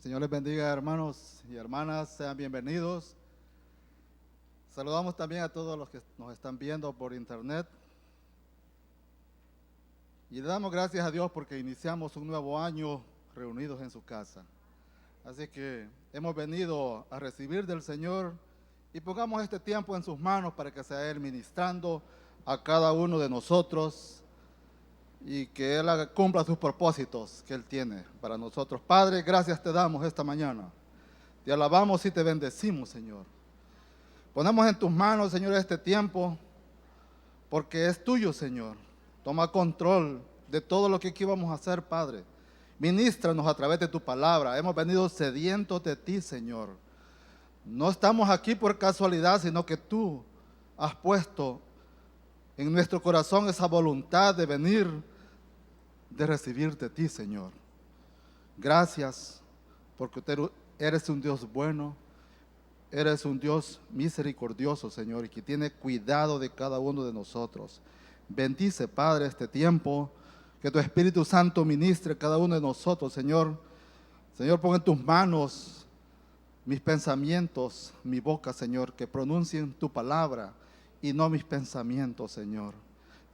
El Señor les bendiga, hermanos y hermanas, sean bienvenidos. Saludamos también a todos los que nos están viendo por internet. Y le damos gracias a Dios porque iniciamos un nuevo año reunidos en su casa. Así que hemos venido a recibir del Señor y pongamos este tiempo en sus manos para que sea Él ministrando a cada uno de nosotros y que Él cumpla sus propósitos que Él tiene para nosotros. Padre, gracias te damos esta mañana. Te alabamos y te bendecimos, Señor. Ponemos en tus manos, Señor, este tiempo porque es tuyo, Señor. Toma control de todo lo que aquí vamos a hacer, Padre. Ministranos a través de tu palabra. Hemos venido sedientos de ti, Señor. No estamos aquí por casualidad, sino que tú has puesto en nuestro corazón esa voluntad de venir, de recibir de ti, Señor. Gracias, porque tú eres un Dios bueno, eres un Dios misericordioso, Señor, y que tiene cuidado de cada uno de nosotros. Bendice, Padre, este tiempo, que tu Espíritu Santo ministre a cada uno de nosotros, Señor. Señor, pon en tus manos mis pensamientos, mi boca, Señor, que pronuncien tu palabra y no mis pensamientos, Señor.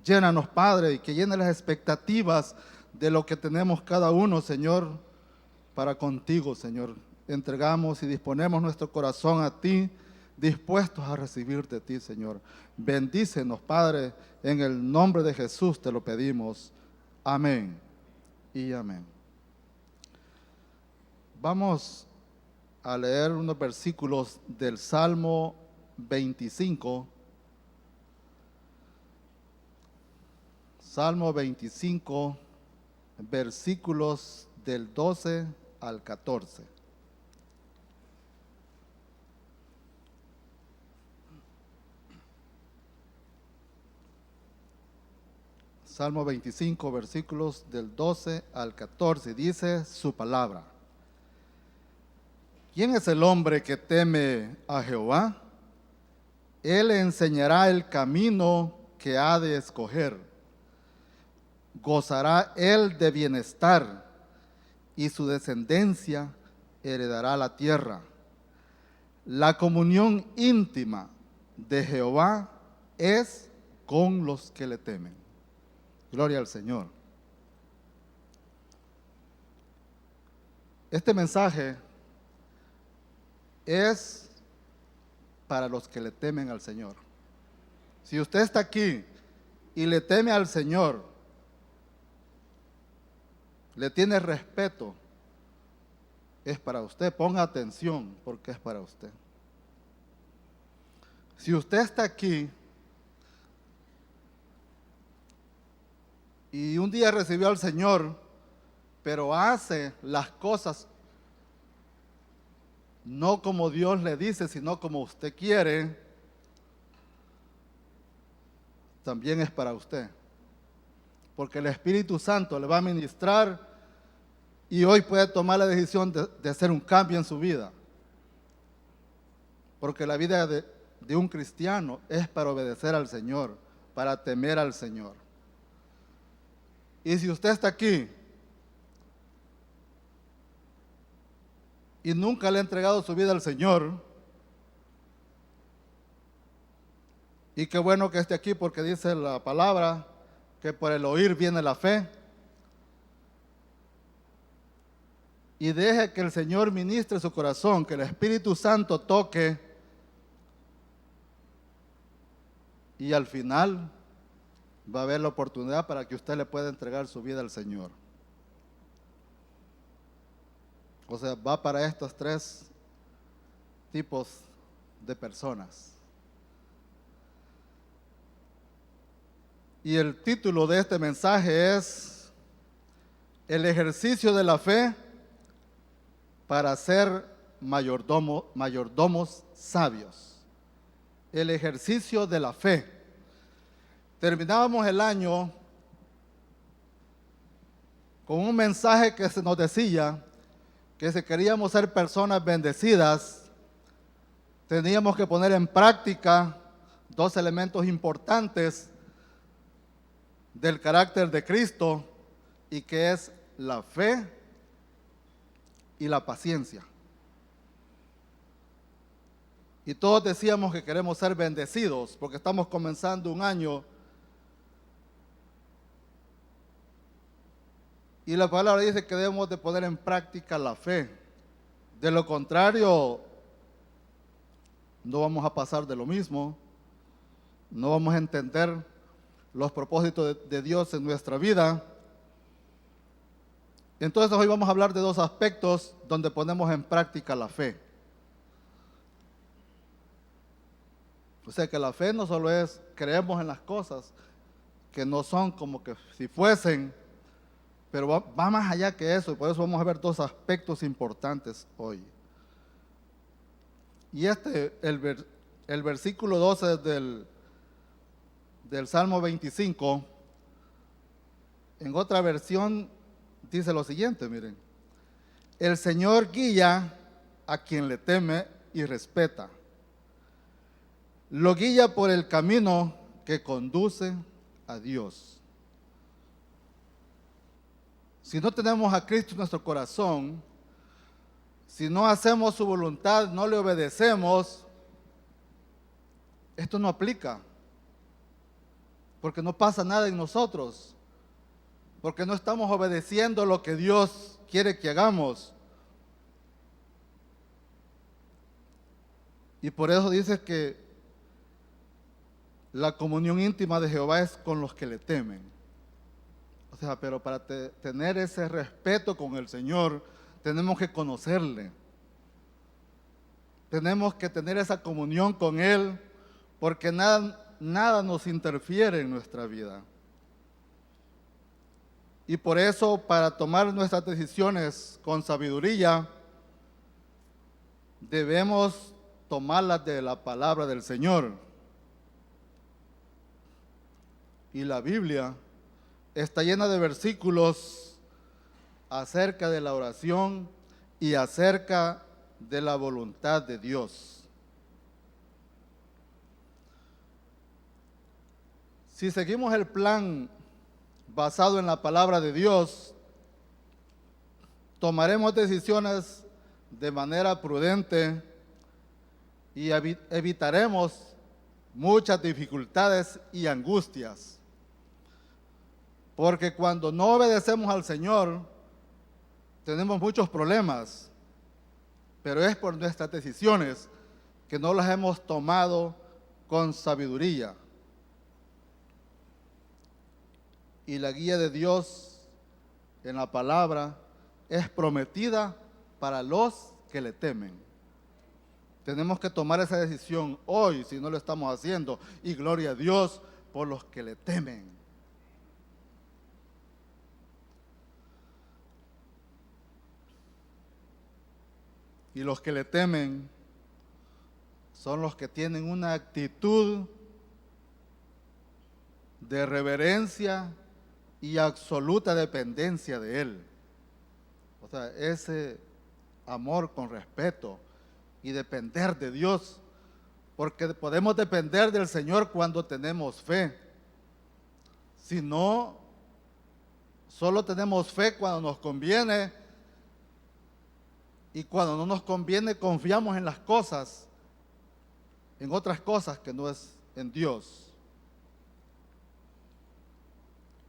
Llénanos, Padre, y que llene las expectativas de lo que tenemos cada uno, Señor, para contigo, Señor. Entregamos y disponemos nuestro corazón a ti, dispuestos a recibir de ti, Señor. Bendícenos, Padre, en el nombre de Jesús te lo pedimos. Amén y amén. Vamos a leer unos versículos del Salmo 25. Salmo 25, versículos del 12 al 14. Salmo 25, versículos del 12 al 14. Dice su palabra. ¿Quién es el hombre que teme a Jehová? Él le enseñará el camino que ha de escoger. Gozará él de bienestar y su descendencia heredará la tierra. La comunión íntima de Jehová es con los que le temen. Gloria al Señor. Este mensaje es para los que le temen al Señor. Si usted está aquí y le teme al Señor, le tiene respeto, es para usted. Ponga atención porque es para usted. Si usted está aquí y un día recibió al Señor, pero hace las cosas no como Dios le dice, sino como usted quiere, también es para usted. Porque el Espíritu Santo le va a ministrar y hoy puede tomar la decisión de hacer un cambio en su vida. Porque la vida de un cristiano es para obedecer al Señor, para temer al Señor. Y si usted está aquí y nunca le ha entregado su vida al Señor, y qué bueno que esté aquí porque dice la palabra que por el oír viene la fe, y deje que el Señor ministre su corazón, que el Espíritu Santo toque, y al final va a haber la oportunidad para que usted le pueda entregar su vida al Señor. O sea, va para estos tres tipos de personas. Y el título de este mensaje es El ejercicio de la fe para ser mayordomos sabios. El ejercicio de la fe. Terminábamos el año con un mensaje que se nos decía que si queríamos ser personas bendecidas, teníamos que poner en práctica dos elementos importantes del carácter de Cristo, y que es la fe y la paciencia. Y todos decíamos que queremos ser bendecidos porque estamos comenzando un año. Y la palabra dice que debemos de poner en práctica la fe. De lo contrario, no vamos a pasar de lo mismo. No vamos a entender los propósitos de Dios en nuestra vida. Entonces hoy vamos a hablar de dos aspectos donde ponemos en práctica la fe. O sea que la fe no solo es creemos en las cosas que no son como que si fuesen, pero va más allá que eso, y por eso vamos a ver dos aspectos importantes hoy. Y el versículo 12 del Salmo 25, en otra versión dice lo siguiente, miren: el Señor guía a quien le teme y respeta. Lo guía por el camino que conduce a Dios. Si no tenemos a Cristo en nuestro corazón, si no hacemos su voluntad, no le obedecemos, esto no aplica. Porque no pasa nada en nosotros. Porque no estamos obedeciendo lo que Dios quiere que hagamos. Y por eso dice que la comunión íntima de Jehová es con los que le temen. O sea, pero para tener ese respeto con el Señor, tenemos que conocerle. Tenemos que tener esa comunión con Él, porque nada nos interfiere en nuestra vida. Y por eso, para tomar nuestras decisiones con sabiduría, debemos tomarlas de la palabra del Señor. Y la Biblia está llena de versículos acerca de la oración y acerca de la voluntad de Dios. Si seguimos el plan basado en la palabra de Dios, tomaremos decisiones de manera prudente y evitaremos muchas dificultades y angustias. Porque cuando no obedecemos al Señor, tenemos muchos problemas, pero es por nuestras decisiones que no las hemos tomado con sabiduría. Y la guía de Dios en la palabra es prometida para los que le temen. Tenemos que tomar esa decisión hoy si no lo estamos haciendo, y gloria a Dios por los que le temen. Y los que le temen son los que tienen una actitud de reverencia y absoluta dependencia de Él. O sea, ese amor con respeto y depender de Dios, porque podemos depender del Señor cuando tenemos fe. Si no, solo tenemos fe cuando nos conviene, y cuando no nos conviene confiamos en las cosas, en otras cosas que no es en Dios.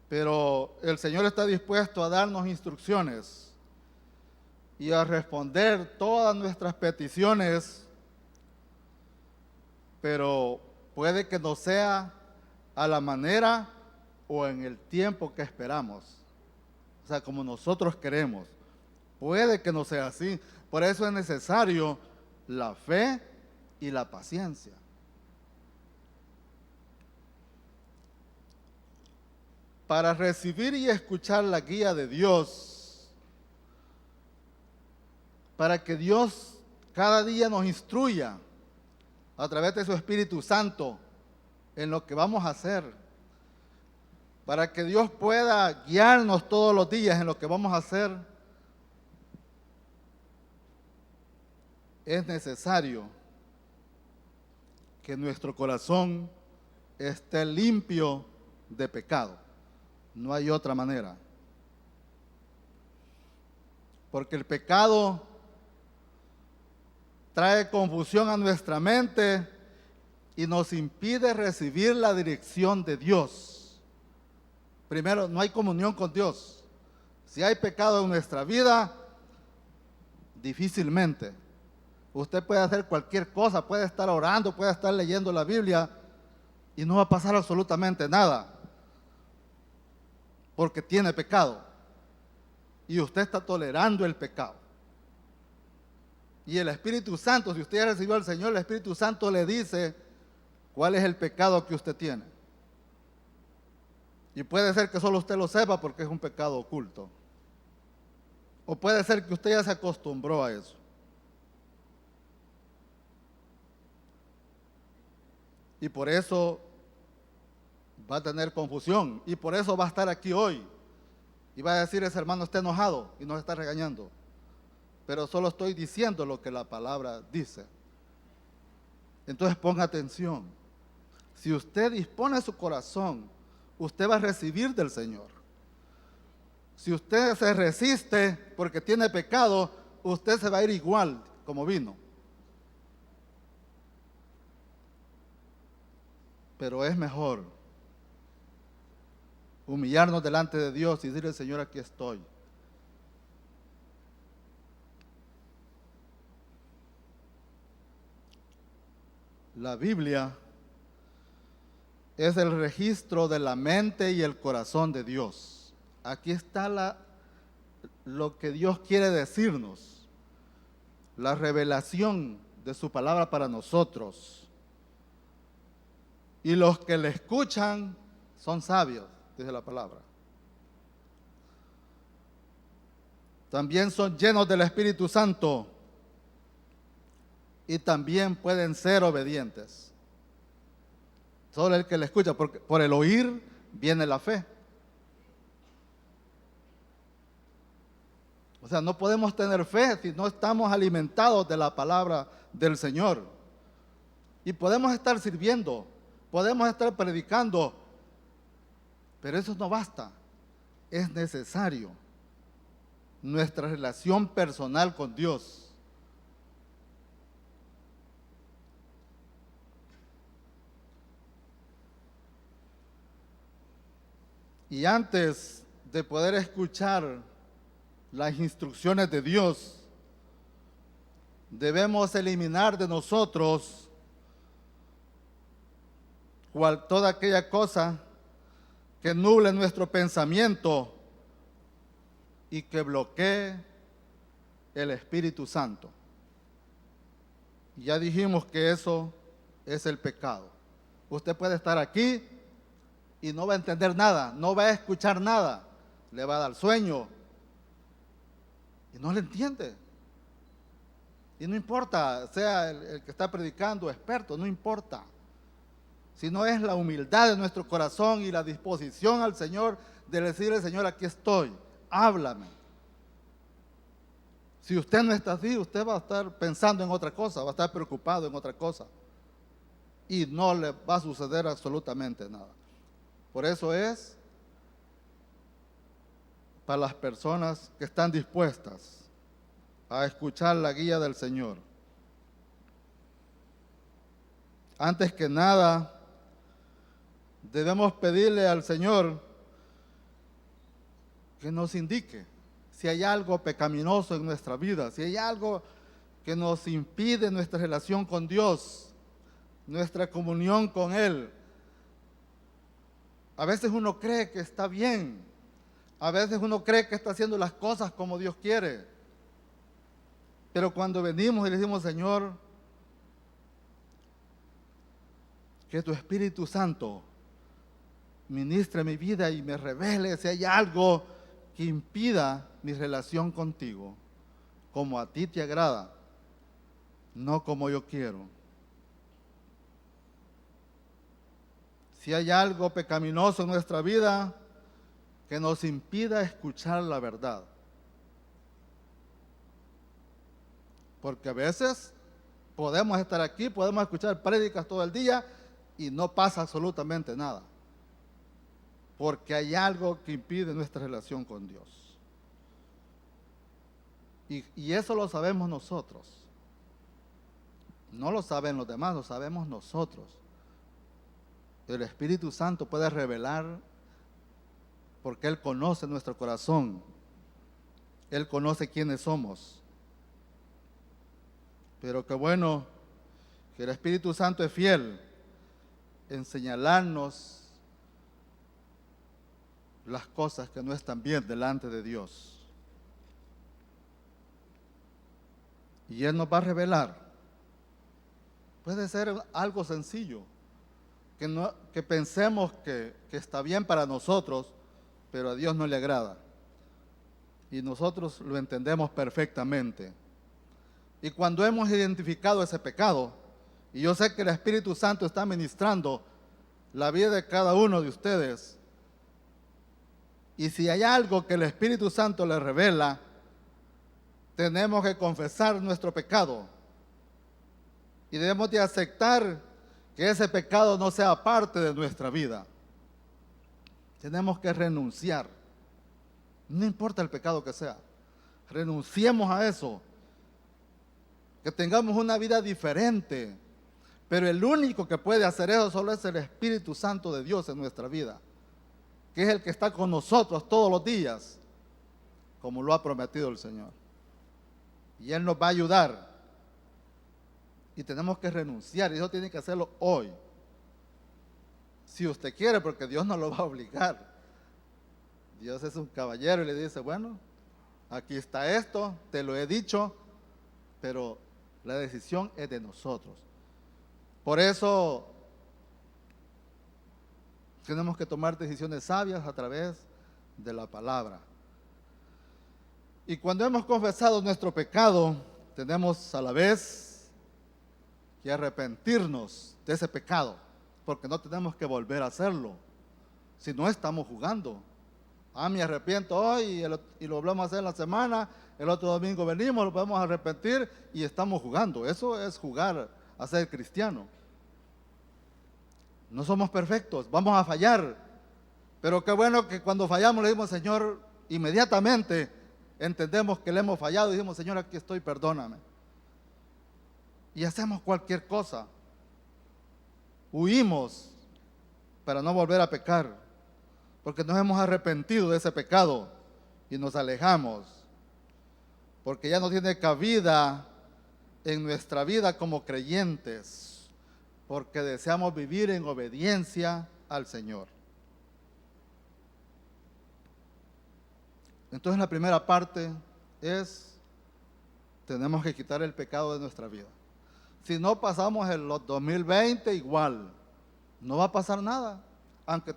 Pero el Señor está dispuesto a darnos instrucciones y a responder todas nuestras peticiones, pero puede que no sea a la manera o en el tiempo que esperamos. O sea, como nosotros queremos. Puede que no sea así. Por eso es necesario la fe y la paciencia. Para recibir y escuchar la guía de Dios, para que Dios cada día nos instruya a través de su Espíritu Santo en lo que vamos a hacer, para que Dios pueda guiarnos todos los días en lo que vamos a hacer, es necesario que nuestro corazón esté limpio de pecado. No hay otra manera. porque el pecado trae confusión a nuestra mente y nos impide recibir la dirección de Dios. Primero, no hay comunión con Dios. Si hay pecado en nuestra vida, difícilmente. Usted puede hacer cualquier cosa, puede estar orando, puede estar leyendo la Biblia y no va a pasar absolutamente nada, porque tiene pecado y usted está tolerando el pecado. Y el Espíritu Santo, si usted ya recibió al Señor, el Espíritu Santo le dice cuál es el pecado que usted tiene. Y puede ser que solo usted lo sepa porque es un pecado oculto. O puede ser que usted ya se acostumbró a eso. Y por eso va a tener confusión. Y por eso va a estar aquí hoy. Y va a decir, ese hermano está enojado y nos está regañando. Pero solo estoy diciendo lo que la palabra dice. Entonces ponga atención. Si usted dispone su corazón, usted va a recibir del Señor. Si usted se resiste porque tiene pecado, usted se va a ir igual como vino. Pero es mejor humillarnos delante de Dios y decirle, Señor, aquí estoy. La Biblia es el registro de la mente y el corazón de Dios. Aquí está lo que Dios quiere decirnos, la revelación de su palabra para nosotros. Y los que le escuchan son sabios, dice la palabra. También son llenos del Espíritu Santo y también pueden ser obedientes. Solo el que le escucha, porque por el oír viene la fe. O sea, no podemos tener fe si no estamos alimentados de la palabra del Señor. Y podemos estar sirviendo, podemos estar predicando, pero eso no basta. Es necesario nuestra relación personal con Dios. Y antes de poder escuchar las instrucciones de Dios, debemos eliminar de nosotros toda aquella cosa que nuble nuestro pensamiento y que bloquee el Espíritu Santo. Ya dijimos que eso es el pecado. Usted puede estar aquí y no va a entender nada, no va a escuchar nada, le va a dar sueño y no le entiende. Y no importa, sea el que está predicando, experto, no importa. Si no es la humildad de nuestro corazón y la disposición al Señor de decirle, Señor, aquí estoy, háblame. Si usted no está así, usted va a estar pensando en otra cosa, va a estar preocupado en otra cosa. Y no le va a suceder absolutamente nada. Por eso es para las personas que están dispuestas a escuchar la guía del Señor. Antes que nada, debemos pedirle al Señor que nos indique si hay algo pecaminoso en nuestra vida, si hay algo que nos impide nuestra relación con Dios, nuestra comunión con Él. A veces uno cree que está bien, a veces uno cree que está haciendo las cosas como Dios quiere, pero cuando venimos y le decimos, Señor, que tu Espíritu Santo ministre mi vida y me revele si hay algo que impida mi relación contigo, como a ti te agrada, no como yo quiero. Si hay algo pecaminoso en nuestra vida que nos impida escuchar la verdad. Porque a veces podemos estar aquí, podemos escuchar prédicas todo el día y no pasa absolutamente nada. Porque hay algo que impide nuestra relación con Dios. Y eso lo sabemos nosotros. No lo saben los demás, lo sabemos nosotros. El Espíritu Santo puede revelar porque Él conoce nuestro corazón. Él conoce quiénes somos. Pero qué bueno que el Espíritu Santo es fiel en señalarnos las cosas que no están bien delante de Dios. Y Él nos va a revelar. Puede ser algo sencillo, que pensemos que está bien para nosotros, pero a Dios no le agrada. Y nosotros lo entendemos perfectamente. Y cuando hemos identificado ese pecado, y yo sé que el Espíritu Santo está ministrando la vida de cada uno de ustedes, y si hay algo que el Espíritu Santo le revela, tenemos que confesar nuestro pecado. Y debemos de aceptar que ese pecado no sea parte de nuestra vida. Tenemos que renunciar. No importa el pecado que sea. Renunciemos a eso. Que tengamos una vida diferente. Pero el único que puede hacer eso solo es el Espíritu Santo de Dios en nuestra vida. Que es el que está con nosotros todos los días. Como lo ha prometido el Señor. Y Él nos va a ayudar. Y tenemos que renunciar. Y eso tiene que hacerlo hoy. Si usted quiere, porque Dios no lo va a obligar. Dios es un caballero y le dice, bueno, aquí está esto, te lo he dicho, pero la decisión es de nosotros. Por eso tenemos que tomar decisiones sabias a través de la palabra. Y cuando hemos confesado nuestro pecado, tenemos a la vez que arrepentirnos de ese pecado, porque no tenemos que volver a hacerlo, si no estamos jugando. Me arrepiento hoy y lo volvemos a hacer en la semana, el otro domingo venimos, lo podemos arrepentir y estamos jugando. Eso es jugar a ser cristiano. No somos perfectos, vamos a fallar, pero qué bueno que cuando fallamos le decimos, Señor, inmediatamente entendemos que le hemos fallado y decimos, Señor, aquí estoy, perdóname. Y hacemos cualquier cosa. Huimos para no volver a pecar. Porque nos hemos arrepentido de ese pecado y nos alejamos. Porque ya no tiene cabida en nuestra vida como creyentes. Porque deseamos vivir en obediencia al Señor. Entonces la primera parte es, tenemos que quitar el pecado de nuestra vida. Si no pasamos en los 2020 igual, no va a pasar nada. Aunque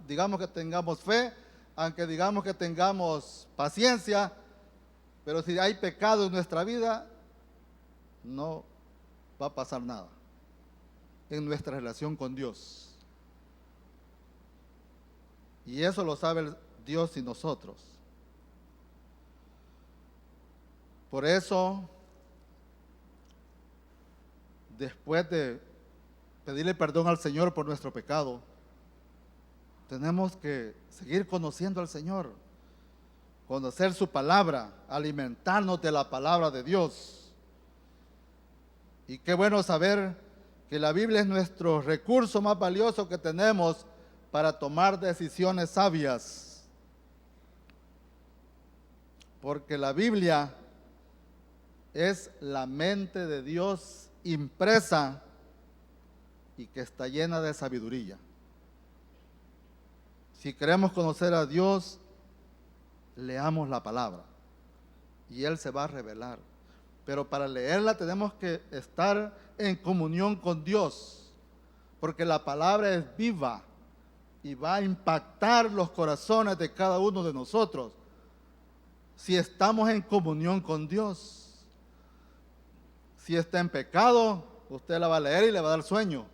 digamos que tengamos fe, aunque digamos que tengamos paciencia, pero si hay pecado en nuestra vida, no va a pasar nada en nuestra relación con Dios. Y eso lo sabe Dios y nosotros. Por eso, después de pedirle perdón al Señor por nuestro pecado, tenemos que seguir conociendo al Señor, conocer su palabra, alimentarnos de la palabra de Dios. Y qué bueno saber que la Biblia es nuestro recurso más valioso que tenemos para tomar decisiones sabias. Porque la Biblia es la mente de Dios impresa y que está llena de sabiduría. Si queremos conocer a Dios, leamos la palabra y Él se va a revelar. Pero para leerla tenemos que estar en comunión con Dios, porque la palabra es viva y va a impactar los corazones de cada uno de nosotros si estamos en comunión con Dios. Si está en pecado, usted la va a leer y le va a dar sueño.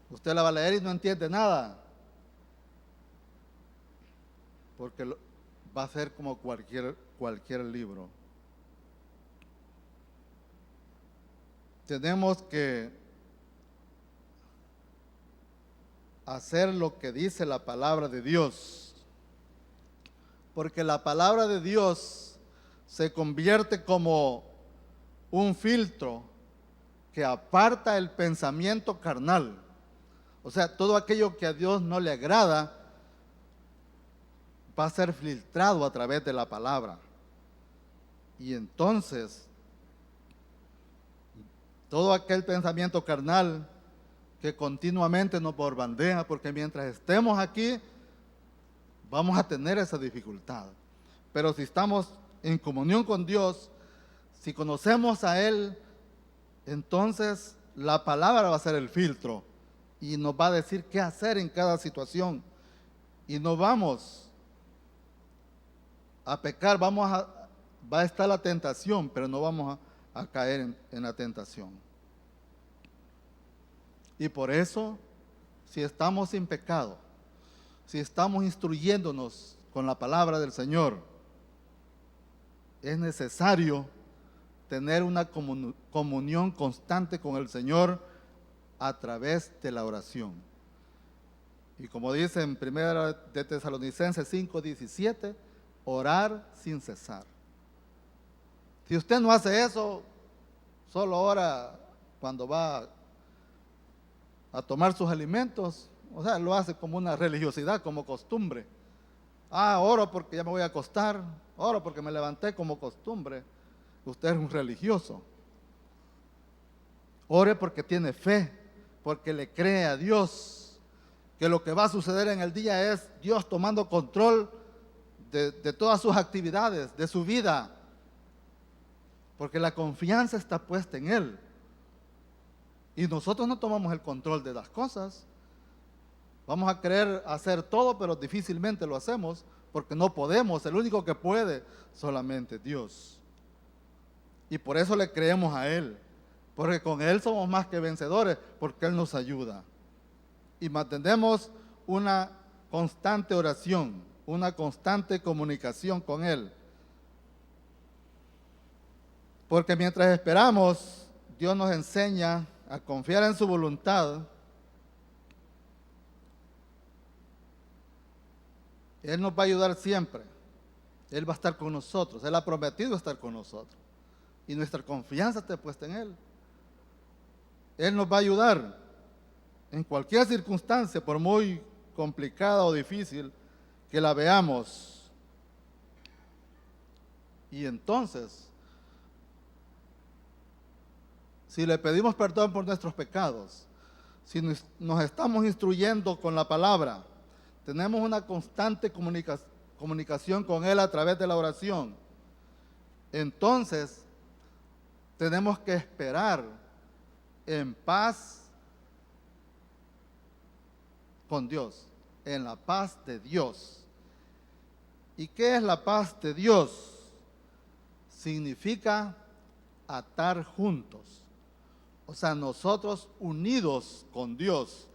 Usted la va a leer y no entiende nada, porque va a ser como cualquier libro. Tenemos que hacer lo que dice la palabra de Dios, porque la palabra de Dios se convierte como un filtro que aparta el pensamiento carnal. O sea, todo aquello que a Dios no le agrada va a ser filtrado a través de la palabra. Y entonces, todo aquel pensamiento carnal que continuamente nos bombardea, porque mientras estemos aquí, vamos a tener esa dificultad. Pero si estamos en comunión con Dios, si conocemos a Él, entonces la palabra va a ser el filtro y nos va a decir qué hacer en cada situación. Y no vamos a pecar, va a estar la tentación, pero no vamos a caer en la tentación. Y por eso, si estamos sin pecado, si estamos instruyéndonos con la palabra del Señor, es necesario tener una comunión constante con el Señor a través de la oración. Y como dice en 1 de Tesalonicenses 5:17, orar sin cesar. Si usted no hace eso, solo ora cuando va a tomar sus alimentos, o sea, lo hace como una religiosidad, como costumbre. Oro porque ya me voy a acostar, oro porque me levanté como costumbre. Usted es un religioso. Ore porque tiene fe, porque le cree a Dios, que lo que va a suceder en el día es Dios tomando control de todas sus actividades, de su vida, porque la confianza está puesta en Él. Y nosotros no tomamos el control de las cosas. Vamos a querer hacer todo, pero difícilmente lo hacemos, porque no podemos. El único que puede, solamente Dios. Y por eso le creemos a Él, porque con Él somos más que vencedores, porque Él nos ayuda. Y mantenemos una constante oración, una constante comunicación con Él. Porque mientras esperamos, Dios nos enseña a confiar en su voluntad. Él nos va a ayudar siempre. Él va a estar con nosotros. Él ha prometido estar con nosotros. Y nuestra confianza está puesta en Él. Él nos va a ayudar en cualquier circunstancia, por muy complicada o difícil que la veamos. Y entonces, si le pedimos perdón por nuestros pecados, si nos estamos instruyendo con la palabra, tenemos una constante comunicación con Él a través de la oración, entonces tenemos que esperar en paz con Dios, en la paz de Dios. ¿Y qué es la paz de Dios? Significa atar juntos. O sea, nosotros unidos con Dios,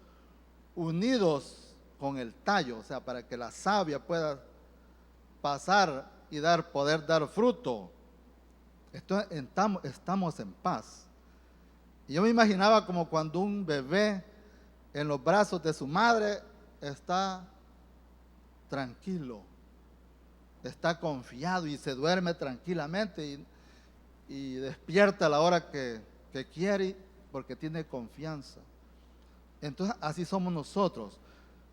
unidos con el tallo, o sea, para que la savia pueda pasar y poder dar fruto. Estamos en paz. Y yo me imaginaba como cuando un bebé en los brazos de su madre está tranquilo, está confiado y se duerme tranquilamente y despierta a la hora que quiere, porque tiene confianza. Entonces así somos nosotros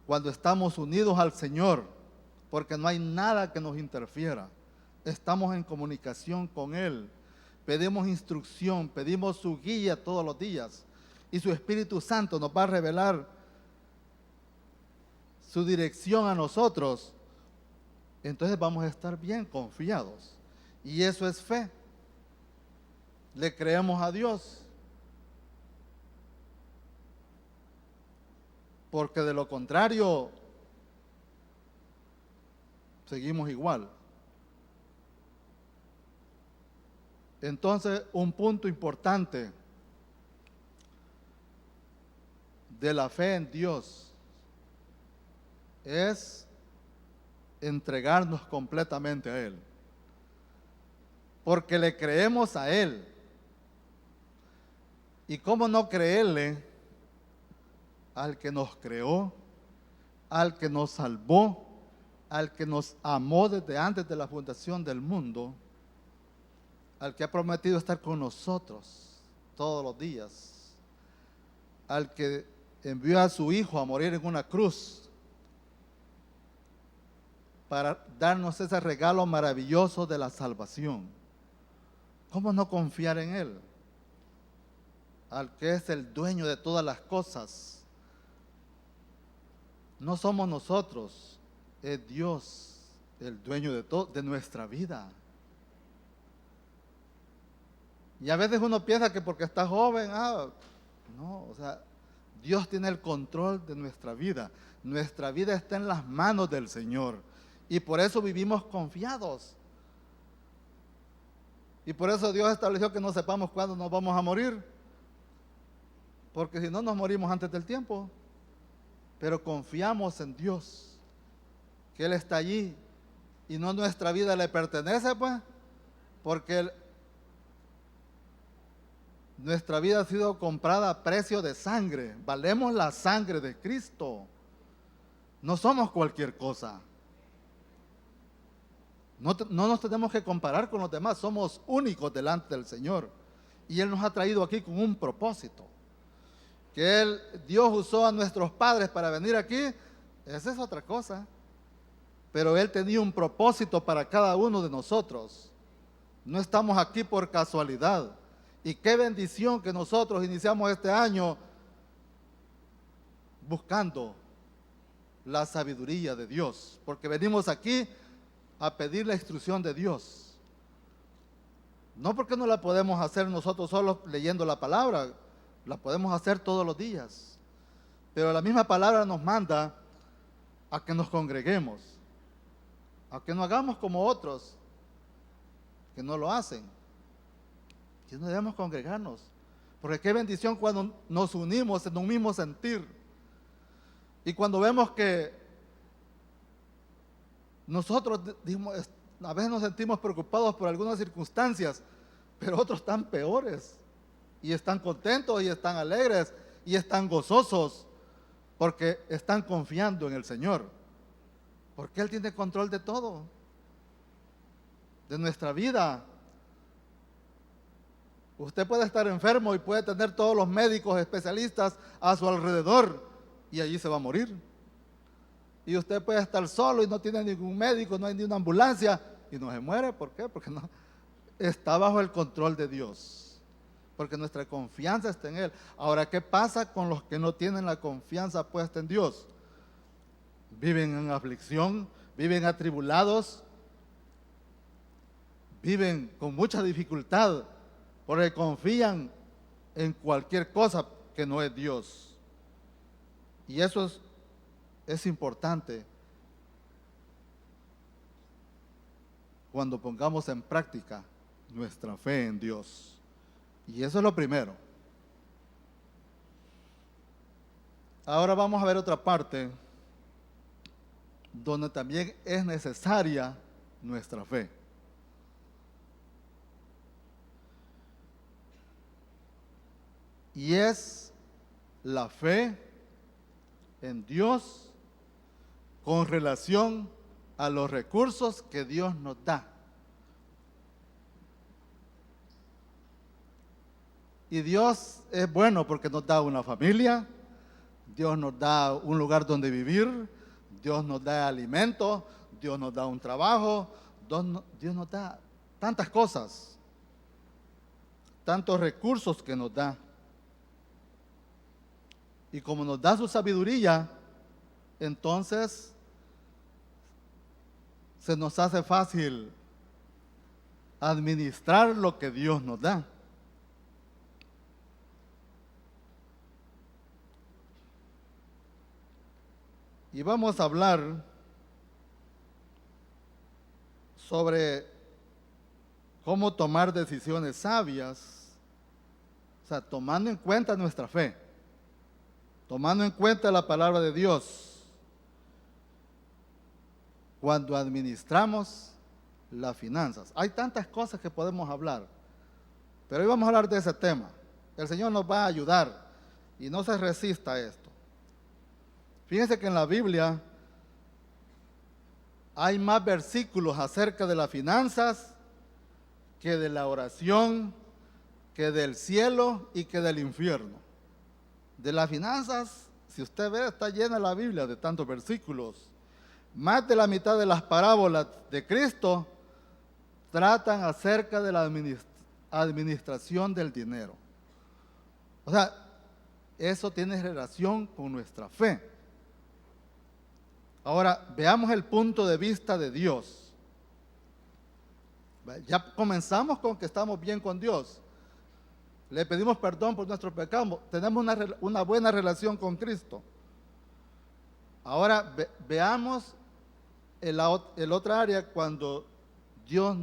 cuando estamos unidos al Señor, porque no hay nada que nos interfiera. Estamos en comunicación con Él, pedimos instrucción, pedimos su guía todos los días, y su Espíritu Santo nos va a revelar su dirección a nosotros. Entonces vamos a estar bien confiados, y eso es fe. Le creemos a Dios, porque de lo contrario seguimos igual. Entonces, un punto importante de la fe en Dios es entregarnos completamente a Él, porque le creemos a Él. ¿Y cómo no creerle al que nos creó, al que nos salvó, al que nos amó desde antes de la fundación del mundo? al que ha prometido estar con nosotros todos los días, al que envió a su Hijo a morir en una cruz para darnos ese regalo maravilloso de la salvación. ¿Cómo no confiar en Él? Al que es el dueño de todas las cosas. No somos nosotros, es Dios el dueño de todo, de nuestra vida. Y a veces uno piensa que porque está joven, no, o sea, Dios tiene el control de nuestra vida. Nuestra vida está en las manos del Señor. Y por eso vivimos confiados. Y por eso Dios estableció que no sepamos cuándo nos vamos a morir. Porque si no, nos morimos antes del tiempo. Pero confiamos en Dios, que Él está allí. Y no nuestra vida le pertenece, pues, porque nuestra vida ha sido comprada a precio de sangre. Valemos la sangre de Cristo. No somos cualquier cosa. No nos tenemos que comparar con los demás. Somos únicos delante del Señor. Y Él nos ha traído aquí con un propósito. Que Dios usó a nuestros padres para venir aquí, esa es otra cosa. Pero Él tenía un propósito para cada uno de nosotros. No estamos aquí por casualidad. Y qué bendición que nosotros iniciamos este año buscando la sabiduría de Dios. Porque venimos aquí a pedir la instrucción de Dios. No porque no la podemos hacer nosotros solos leyendo la palabra, la podemos hacer todos los días. Pero la misma palabra nos manda a que nos congreguemos, a que no hagamos como otros que no lo hacen. Que no debemos congregarnos, porque qué bendición cuando nos unimos en un mismo sentir. Y cuando vemos que nosotros a veces nos sentimos preocupados por algunas circunstancias, pero otros están peores, y están contentos, y están alegres, y están gozosos, porque están confiando en el Señor, porque Él tiene control de todo, de nuestra vida. Usted puede estar enfermo y puede tener todos los médicos especialistas a su alrededor, y allí se va a morir. Y usted puede estar solo y no tiene ningún médico, no hay ni una ambulancia, y no se muere. ¿Por qué? Porque no está bajo el control de Dios, porque nuestra confianza está en Él. Ahora, ¿qué pasa con los que no tienen la confianza puesta en Dios? Viven en aflicción, viven atribulados, viven con mucha dificultad, porque confían en cualquier cosa que no es Dios. Y eso es importante cuando pongamos en práctica nuestra fe en Dios. Y eso es lo primero. Ahora vamos a ver otra parte donde también es necesaria nuestra fe. Y es la fe en Dios con relación a los recursos que Dios nos da. Y Dios es bueno porque nos da una familia, Dios nos da un lugar donde vivir, Dios nos da alimento, Dios nos da un trabajo, Dios nos da tantas cosas, tantos recursos que nos da. Y como nos da su sabiduría, entonces se nos hace fácil administrar lo que Dios nos da. Y vamos a hablar sobre cómo tomar decisiones sabias, o sea, tomando en cuenta nuestra fe, tomando en cuenta la palabra de Dios, cuando administramos las finanzas. Hay tantas cosas que podemos hablar, pero hoy vamos a hablar de ese tema. El Señor nos va a ayudar y no se resista a esto. Fíjense que en la Biblia hay más versículos acerca de las finanzas que de la oración, que del cielo y que del infierno. De las finanzas, si usted ve, está llena la Biblia de tantos versículos. Más de la mitad de las parábolas de Cristo tratan acerca de la administración del dinero. O sea, eso tiene relación con nuestra fe. Ahora, veamos el punto de vista de Dios. Ya comenzamos con que estamos bien con Dios. Le pedimos perdón por nuestros pecados. Tenemos una buena relación con Cristo. Ahora veamos el otra área cuando Dios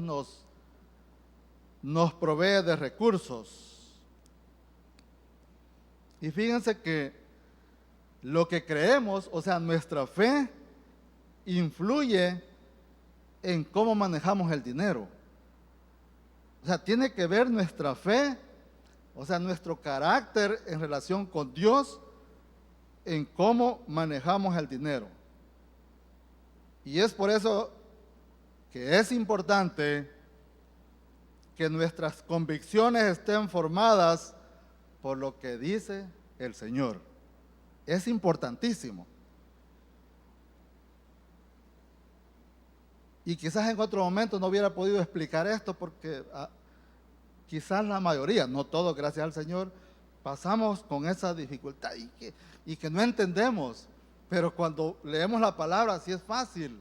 nos provee de recursos. Y fíjense que lo que creemos, o sea, nuestra fe, influye en cómo manejamos el dinero. O sea, tiene que ver nuestra fe, o sea, nuestro carácter en relación con Dios, en cómo manejamos el dinero. Y es por eso que es importante que nuestras convicciones estén formadas por lo que dice el Señor. Es importantísimo. Y quizás en otro momento no hubiera podido explicar esto porque quizás la mayoría, no todos, gracias al Señor, pasamos con esa dificultad y que no entendemos. Pero cuando leemos la palabra, sí es fácil.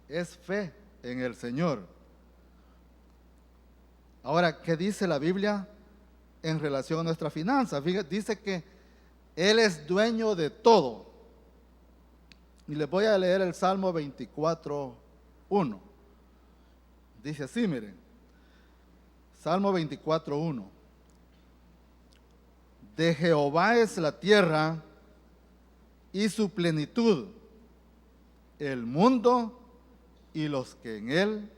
Es fe en el Señor. Ahora, ¿qué dice la Biblia en relación a nuestras finanzas? Fíjate, dice que Él es dueño de todo. Y les voy a leer el Salmo 24:1. Dice así, miren. Salmo 24:1. De Jehová es la tierra y su plenitud, el mundo y los que en él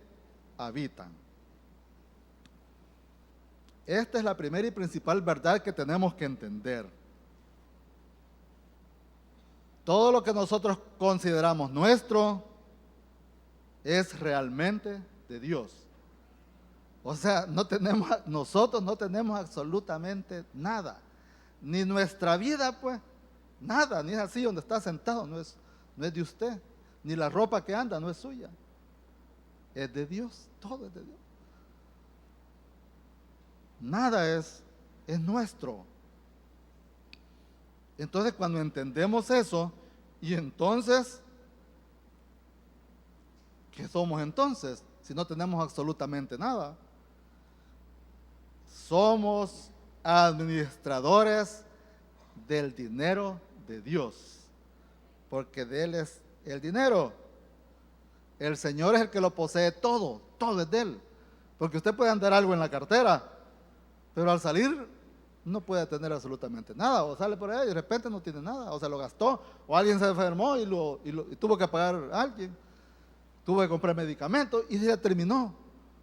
habitan. Esta es la primera y principal verdad que tenemos que entender. Todo lo que nosotros consideramos nuestro es realmente de Dios. O sea, nosotros no tenemos absolutamente nada. Ni nuestra vida, pues, nada. Ni es así donde está sentado, no es de usted. Ni la ropa que anda no es suya. Es de Dios, todo es de Dios. Nada es nuestro. Entonces, cuando entendemos eso, y entonces, ¿qué somos entonces? Si no tenemos absolutamente nada. Somos administradores del dinero de Dios, porque de Él es el dinero. El Señor es el que lo posee todo, todo es de Él. Porque usted puede andar algo en la cartera, pero al salir no puede tener absolutamente nada, o sale por ahí y de repente no tiene nada, o se lo gastó, o alguien se enfermó y tuvo que pagar a alguien, tuvo que comprar medicamentos y se terminó.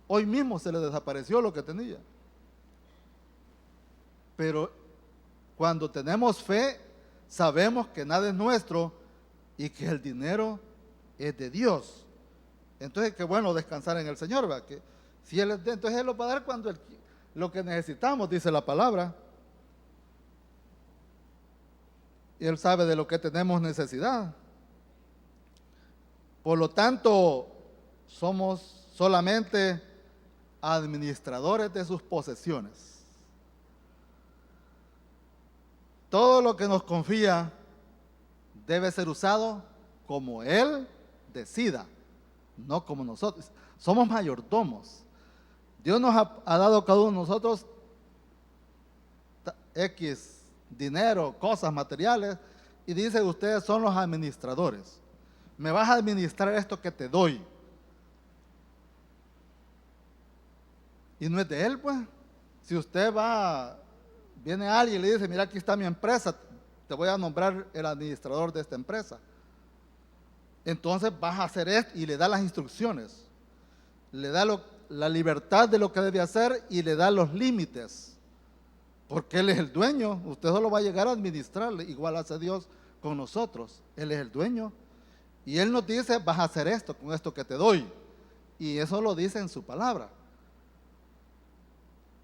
Hoy mismo se le desapareció lo que tenía. Pero cuando tenemos fe, sabemos que nada es nuestro y que el dinero es de Dios. Entonces, qué bueno descansar en el Señor, ¿verdad? Que si Él es de, entonces Él lo va a dar cuando lo que necesitamos, dice la palabra. Y Él sabe de lo que tenemos necesidad. Por lo tanto, somos solamente administradores de sus posesiones. Todo lo que nos confía debe ser usado como Él decida, no como nosotros. Somos mayordomos. Dios nos ha dado a cada uno de nosotros X dinero, cosas materiales, y dice: ustedes son los administradores. Me vas a administrar esto que te doy. Y no es de Él, pues. Si usted viene alguien y le dice: mira, aquí está mi empresa, te voy a nombrar el administrador de esta empresa. Entonces vas a hacer esto y le da las instrucciones. Le da la libertad de lo que debe hacer y le da los límites. Porque Él es el dueño. Usted solo va a llegar a administrarle. Igual hace Dios con nosotros. Él es el dueño. Y Él nos dice: vas a hacer esto con esto que te doy. Y eso lo dice en su palabra.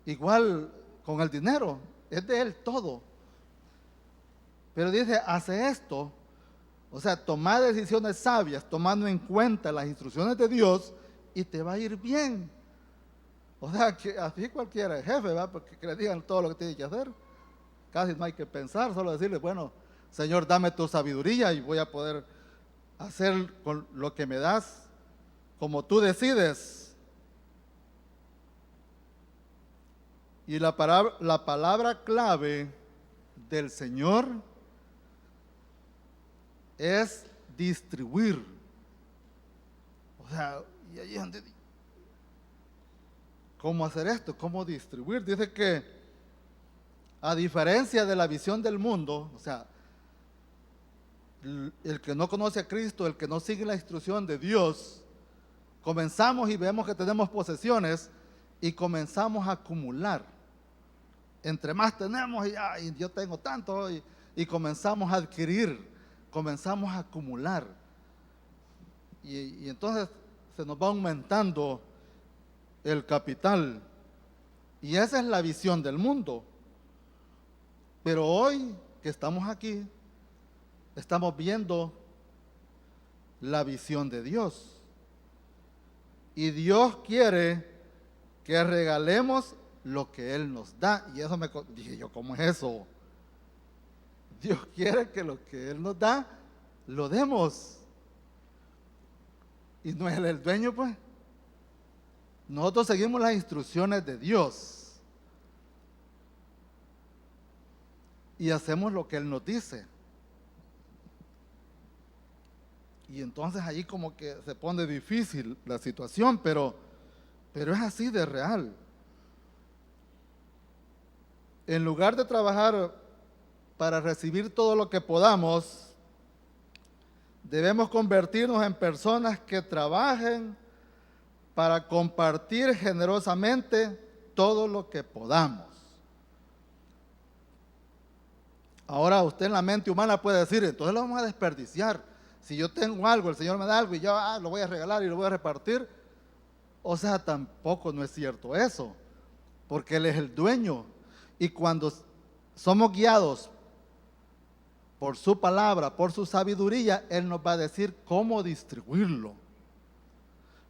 Igual con el dinero, es de Él todo. Pero dice, hace esto, o sea, toma decisiones sabias, tomando en cuenta las instrucciones de Dios, y te va a ir bien. O sea, que así cualquiera es jefe, ¿verdad? Porque que le digan todo lo que tiene que hacer. Casi no hay que pensar, solo decirle, bueno, Señor, dame tu sabiduría y voy a poder hacer con lo que me das como tú decides. Y la palabra clave del Señor es distribuir. O sea, y ahí es donde, ¿cómo hacer esto? ¿Cómo distribuir? Dice que a diferencia de la visión del mundo, o sea, el que no conoce a Cristo, el que no sigue la instrucción de Dios, comenzamos y vemos que tenemos posesiones y comenzamos a acumular. Entre más tenemos, y yo tengo tanto, y comenzamos a adquirir, comenzamos a acumular. Y entonces se nos va aumentando el capital. Y esa es la visión del mundo. Pero hoy que estamos aquí, estamos viendo la visión de Dios. Y Dios quiere que regalemos lo que Él nos da. Y eso dije yo, ¿cómo es eso? Dios quiere que lo que Él nos da, lo demos. Y no es Él el dueño, pues. Nosotros seguimos las instrucciones de Dios. Y hacemos lo que Él nos dice. Y entonces allí como que se pone difícil la situación, pero es así de real. En lugar de trabajar para recibir todo lo que podamos, debemos convertirnos en personas que trabajen para compartir generosamente todo lo que podamos. Ahora usted en la mente humana puede decir, entonces lo vamos a desperdiciar. Si yo tengo algo, el Señor me da algo y yo lo voy a regalar y lo voy a repartir. O sea, tampoco no es cierto eso, porque Él es el dueño. Y cuando somos guiados por su palabra, por su sabiduría, Él nos va a decir cómo distribuirlo.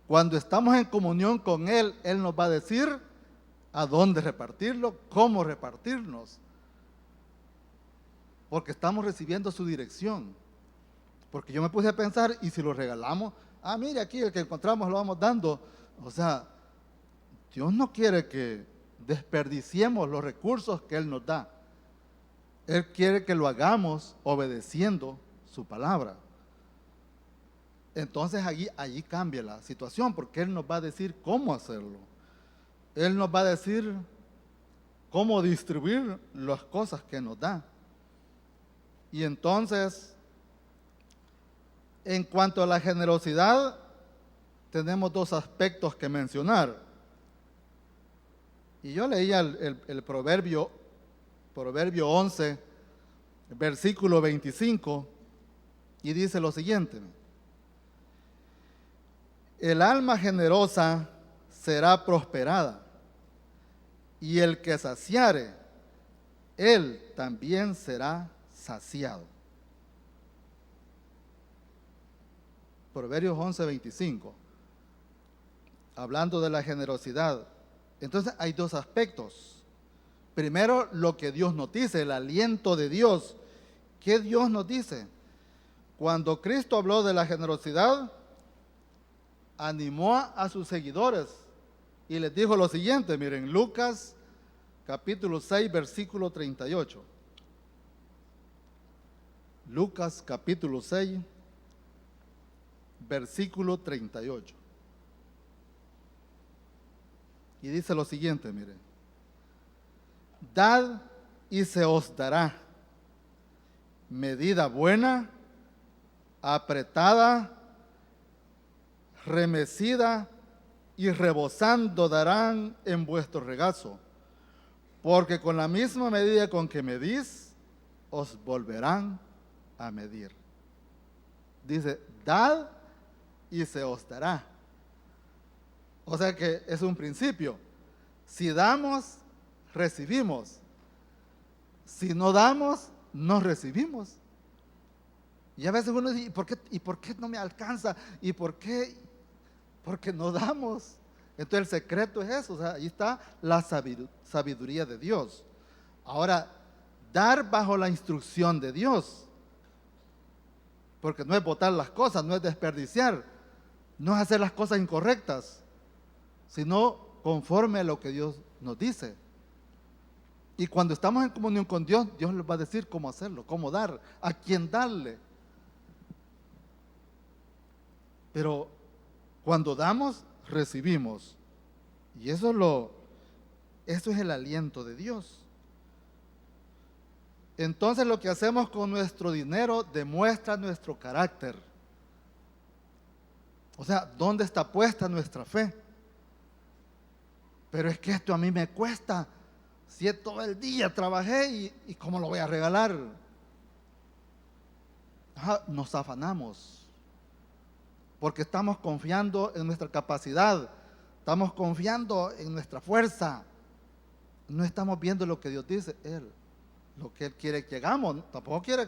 Cuando estamos en comunión con Él, Él nos va a decir a dónde repartirlo, cómo repartirnos. Porque estamos recibiendo su dirección. Porque yo me puse a pensar, ¿y si lo regalamos? Mire, aquí el que encontramos lo vamos dando. O sea, Dios no quiere que desperdiciemos los recursos que Él nos da. Él quiere que lo hagamos obedeciendo su palabra. Entonces allí cambia la situación, porque Él nos va a decir cómo hacerlo. Él nos va a decir cómo distribuir las cosas que nos da. Y entonces, en cuanto a la generosidad, tenemos dos aspectos que mencionar. Y yo leía el Proverbio 11, versículo 25, y dice lo siguiente: el alma generosa será prosperada, y el que saciare, él también será saciado. Proverbios 11, 25, hablando de la generosidad. Entonces hay dos aspectos. Primero, lo que Dios nos dice, el aliento de Dios. ¿Qué Dios nos dice? Cuando Cristo habló de la generosidad, animó a sus seguidores y les dijo lo siguiente. Miren, Lucas capítulo 6, versículo 38. Lucas capítulo 6, versículo 38. Y dice lo siguiente, miren: dad y se os dará, medida buena, apretada, remecida y rebosando darán en vuestro regazo, porque con la misma medida con que medís, os volverán a medir. Dice, dad y se os dará. O sea que es un principio. Si damos, recibimos. Si no damos, no recibimos. Y a veces uno dice, ¿y por qué no me alcanza? ¿Y por qué? Porque no damos. Entonces el secreto es eso, o sea, ahí está la sabiduría de Dios. Ahora, dar bajo la instrucción de Dios. Porque no es botar las cosas, no es desperdiciar, no es hacer las cosas incorrectas, sino conforme a lo que Dios nos dice. Y cuando estamos en comunión con Dios, Dios les va a decir cómo hacerlo, cómo dar, a quién darle. Pero cuando damos, recibimos. Y eso es el aliento de Dios. Entonces lo que hacemos con nuestro dinero demuestra nuestro carácter. O sea, ¿dónde está puesta nuestra fe? Pero es que esto a mí me cuesta. Si todo el día trabajé y ¿cómo lo voy a regalar? Nos afanamos. Porque estamos confiando en nuestra capacidad. Estamos confiando en nuestra fuerza. No estamos viendo lo que Dios dice, lo que Él quiere que hagamos. Tampoco quiere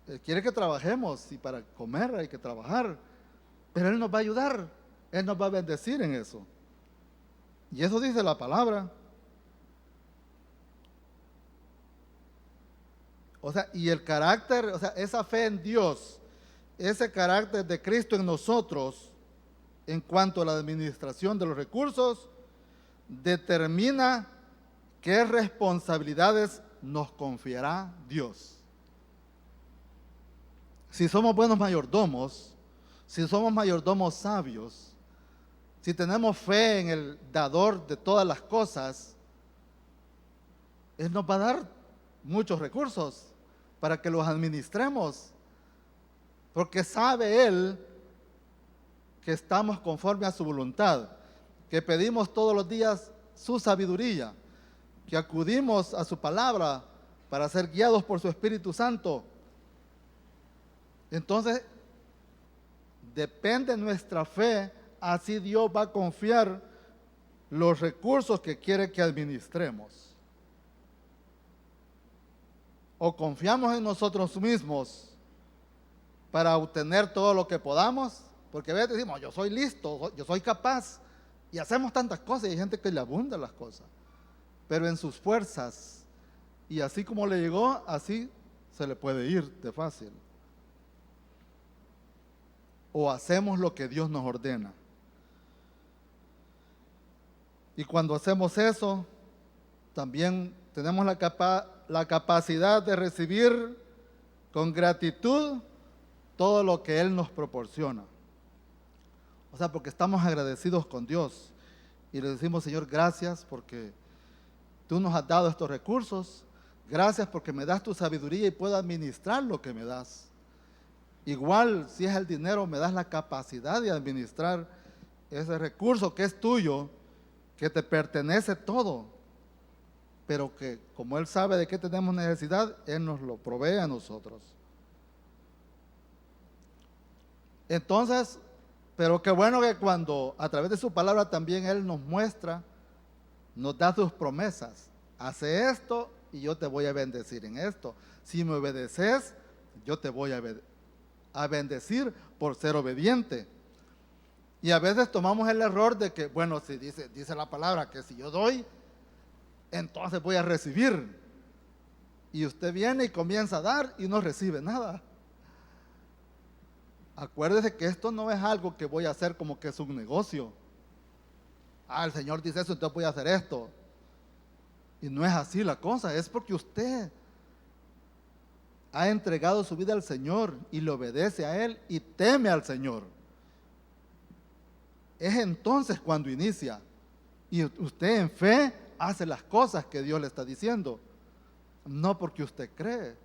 Él quiere que trabajemos, y para comer hay que trabajar. Pero Él nos va a ayudar, Él nos va a bendecir en eso. Y eso dice la palabra. O sea, y el carácter, o sea, esa fe en Dios, ese carácter de Cristo en nosotros, en cuanto a la administración de los recursos, determina qué responsabilidades nos confiará Dios. Si somos buenos mayordomos, si somos mayordomos sabios, si tenemos fe en el dador de todas las cosas, Él nos va a dar muchos recursos para que los administremos, porque sabe Él que estamos conforme a su voluntad, que pedimos todos los días su sabiduría, que acudimos a su palabra para ser guiados por su Espíritu Santo. Entonces, depende de nuestra fe, así Dios va a confiar los recursos que quiere que administremos. O confiamos en nosotros mismos para obtener todo lo que podamos, porque a veces decimos, yo soy listo, yo soy capaz, y hacemos tantas cosas, y hay gente que le abundan las cosas, pero en sus fuerzas, y así como le llegó, así se le puede ir de fácil. O hacemos lo que Dios nos ordena. Y cuando hacemos eso, también tenemos la capacidad de recibir con gratitud todo lo que Él nos proporciona. O sea, porque estamos agradecidos con Dios y le decimos, Señor, gracias porque tú nos has dado estos recursos, gracias porque me das tu sabiduría y puedo administrar lo que me das. Igual, si es el dinero, me das la capacidad de administrar ese recurso que es tuyo, que te pertenece todo, pero que como Él sabe de qué tenemos necesidad, Él nos lo provee a nosotros. Entonces, pero qué bueno que cuando a través de su palabra también Él nos muestra, nos da sus promesas. Hace esto y yo te voy a bendecir en esto. Si me obedeces, yo te voy a bendecir por ser obediente. Y a veces tomamos el error de que, bueno, si dice la palabra que si yo doy, entonces voy a recibir. Y usted viene y comienza a dar y no recibe nada. Acuérdese que esto no es algo que voy a hacer como que es un negocio. El Señor dice eso, entonces voy a hacer esto. Y no es así la cosa, es porque usted ha entregado su vida al Señor y le obedece a Él y teme al Señor. Es entonces cuando inicia y usted en fe hace las cosas que Dios le está diciendo, no porque usted cree.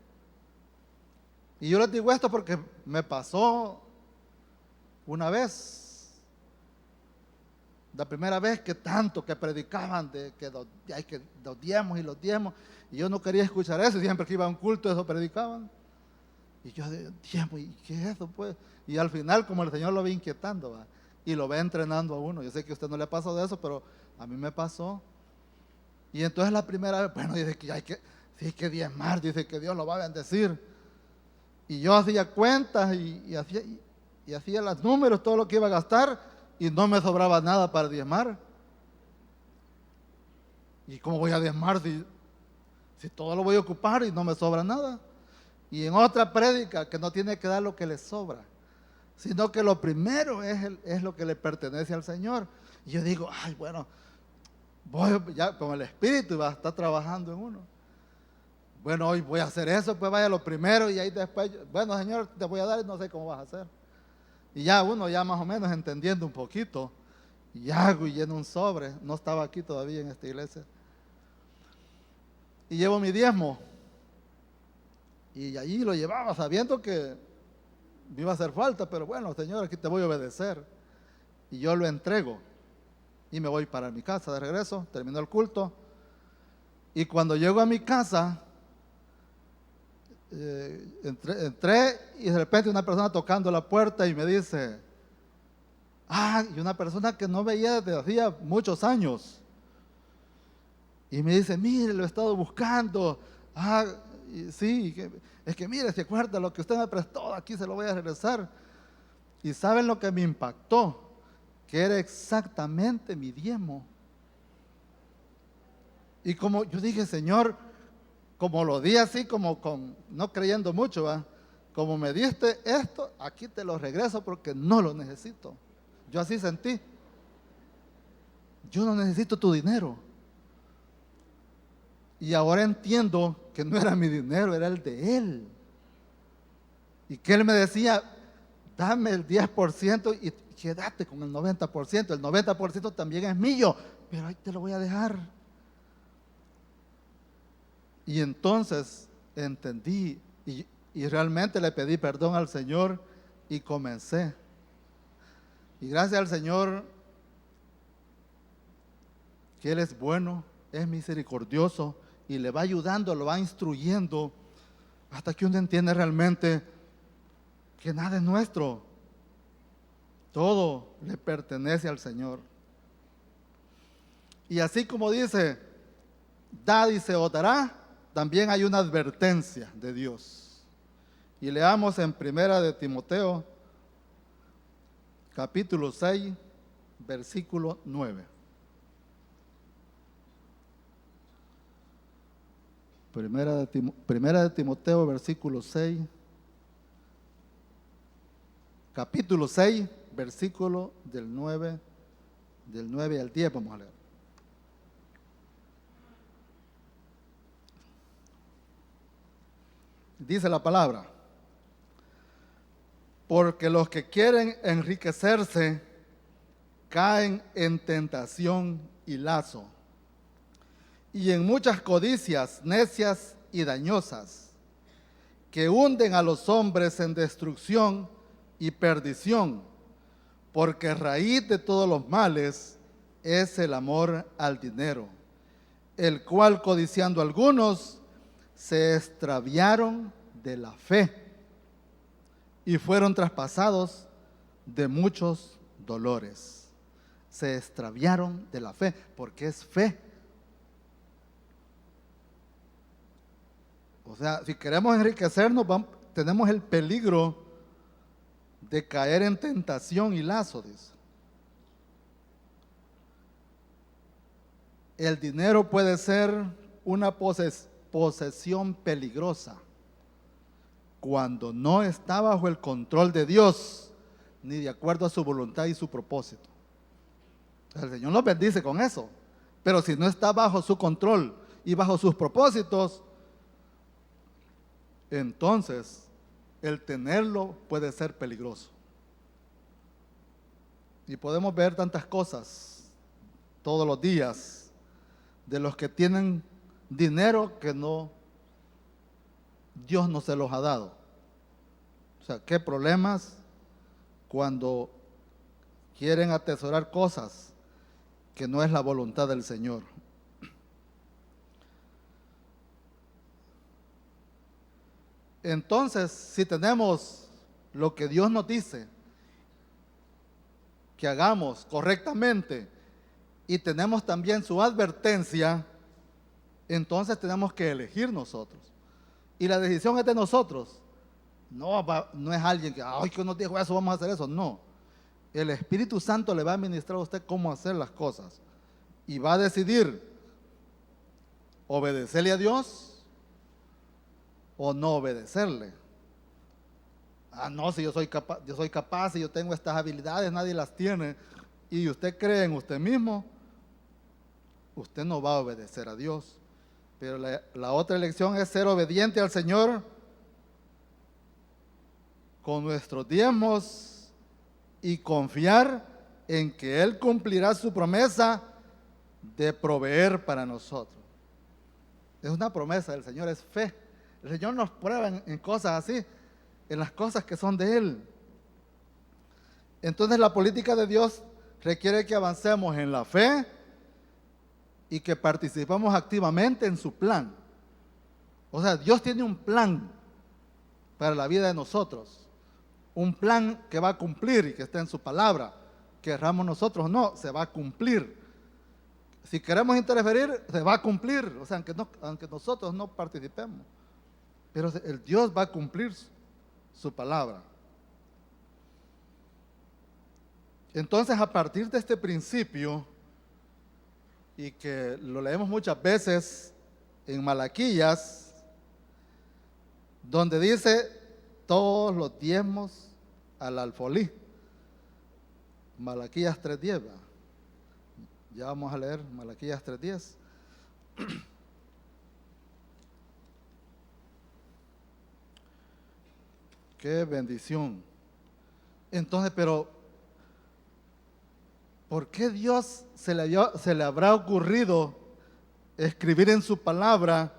Y yo les digo esto porque me pasó una vez, la primera vez que tanto que predicaban de que hay que los diezmos y los diezmos, y yo no quería escuchar eso, siempre que iba a un culto eso predicaban. Y yo diezmo, ¿y qué es eso pues? Y al final como el Señor lo ve inquietando, ¿va? y lo ve entrenando a uno. Yo sé que a usted no le pasó de eso, pero a mí me pasó. Y entonces la primera vez, bueno, dice que sí, hay que diezmar, dice que Dios lo va a bendecir. Y yo hacía cuentas y hacía los números, todo lo que iba a gastar, y no me sobraba nada para diezmar. ¿Y cómo voy a diezmar si todo lo voy a ocupar y no me sobra nada? Y en otra prédica, que no tiene que dar lo que le sobra, sino que lo primero es lo que le pertenece al Señor. Y yo digo, ay, bueno, voy ya con el Espíritu y va a estar trabajando en uno. Bueno, hoy voy a hacer eso, pues vaya lo primero y ahí después, bueno, Señor, te voy a dar y no sé cómo vas a hacer. Y ya uno ya más o menos entendiendo un poquito, y hago y lleno un sobre. No estaba aquí todavía en esta iglesia. Y llevo mi diezmo. Y allí lo llevaba sabiendo que me iba a hacer falta, pero bueno, Señor, aquí te voy a obedecer. Y yo lo entrego y me voy para mi casa de regreso, terminó el culto. Y cuando llego a mi casa, entré y de repente una persona tocando la puerta y me dice, y una persona que no veía desde hacía muchos años. Y me dice, mire, lo he estado buscando. Sí, es que mire, se acuerda lo que usted me prestó, aquí se lo voy a regresar. Y ¿saben lo que me impactó? Que era exactamente mi diezmo. Y como yo dije, Señor, como lo di así, como no creyendo mucho, ¿va? Como me diste esto, aquí te lo regreso porque no lo necesito. Yo así sentí. Yo no necesito tu dinero. Y ahora entiendo que no era mi dinero, era el de Él. Y que Él me decía, dame el 10% y quédate con el 90%. El 90% también es mío, pero ahí te lo voy a dejar. Y entonces entendí y realmente le pedí perdón al Señor y comencé. Y gracias al Señor que Él es bueno, es misericordioso y le va ayudando, lo va instruyendo hasta que uno entiende realmente que nada es nuestro. Todo le pertenece al Señor. Y así como dice, dad y se os dará, también hay una advertencia de Dios. Y leamos en Primera de Timoteo, capítulo 6, versículo 9. Primera de Timoteo, versículo 6, capítulo 6, versículo del 9 al 10, vamos a leer. Dice la palabra, porque los que quieren enriquecerse caen en tentación y lazo, y en muchas codicias necias y dañosas, que hunden a los hombres en destrucción y perdición, porque raíz de todos los males es el amor al dinero, el cual codiciando algunos se extraviaron de la fe y fueron traspasados de muchos dolores. Se extraviaron de la fe, porque es fe. O sea, si queremos enriquecernos, tenemos el peligro de caer en tentación y lazo, dice. El dinero puede ser una posesión peligrosa cuando no está bajo el control de Dios, ni de acuerdo a su voluntad y su propósito. El Señor nos bendice con eso, pero si no está bajo su control y bajo sus propósitos, entonces el tenerlo puede ser peligroso. Y podemos ver tantas cosas todos los días de los que tienen dinero que Dios no se los ha dado. O sea, qué problemas cuando quieren atesorar cosas que no es la voluntad del Señor. Entonces, si tenemos lo que Dios nos dice, que hagamos correctamente y tenemos también su advertencia, entonces tenemos que elegir nosotros. Y la decisión es de nosotros. No es alguien que, ay, que nos dijo eso, vamos a hacer eso. No. El Espíritu Santo le va a ministrar a usted cómo hacer las cosas. Y va a decidir obedecerle a Dios o no obedecerle. No, si yo soy capaz, si yo tengo estas habilidades, nadie las tiene, y usted cree en usted mismo, usted no va a obedecer a Dios. Pero la otra elección es ser obediente al Señor con nuestros diezmos y confiar en que Él cumplirá su promesa de proveer para nosotros. Es una promesa del Señor, es fe. El Señor nos prueba en cosas así, en las cosas que son de Él. Entonces la política de Dios requiere que avancemos en la fe y que participemos activamente en su plan. O sea, Dios tiene un plan para la vida de nosotros. Un plan que va a cumplir y que está en su palabra. Querramos nosotros, no, se va a cumplir. Si queremos interferir, se va a cumplir. O sea, aunque nosotros no participemos. Pero el Dios va a cumplir su palabra. Entonces, a partir de este principio, y que lo leemos muchas veces en Malaquías, donde dice todos los diezmos al alfolí. Malaquías 3:10. Ya vamos a leer Malaquías 3:10. Qué bendición. Entonces, pero ¿por qué Dios se le habrá ocurrido escribir en su palabra?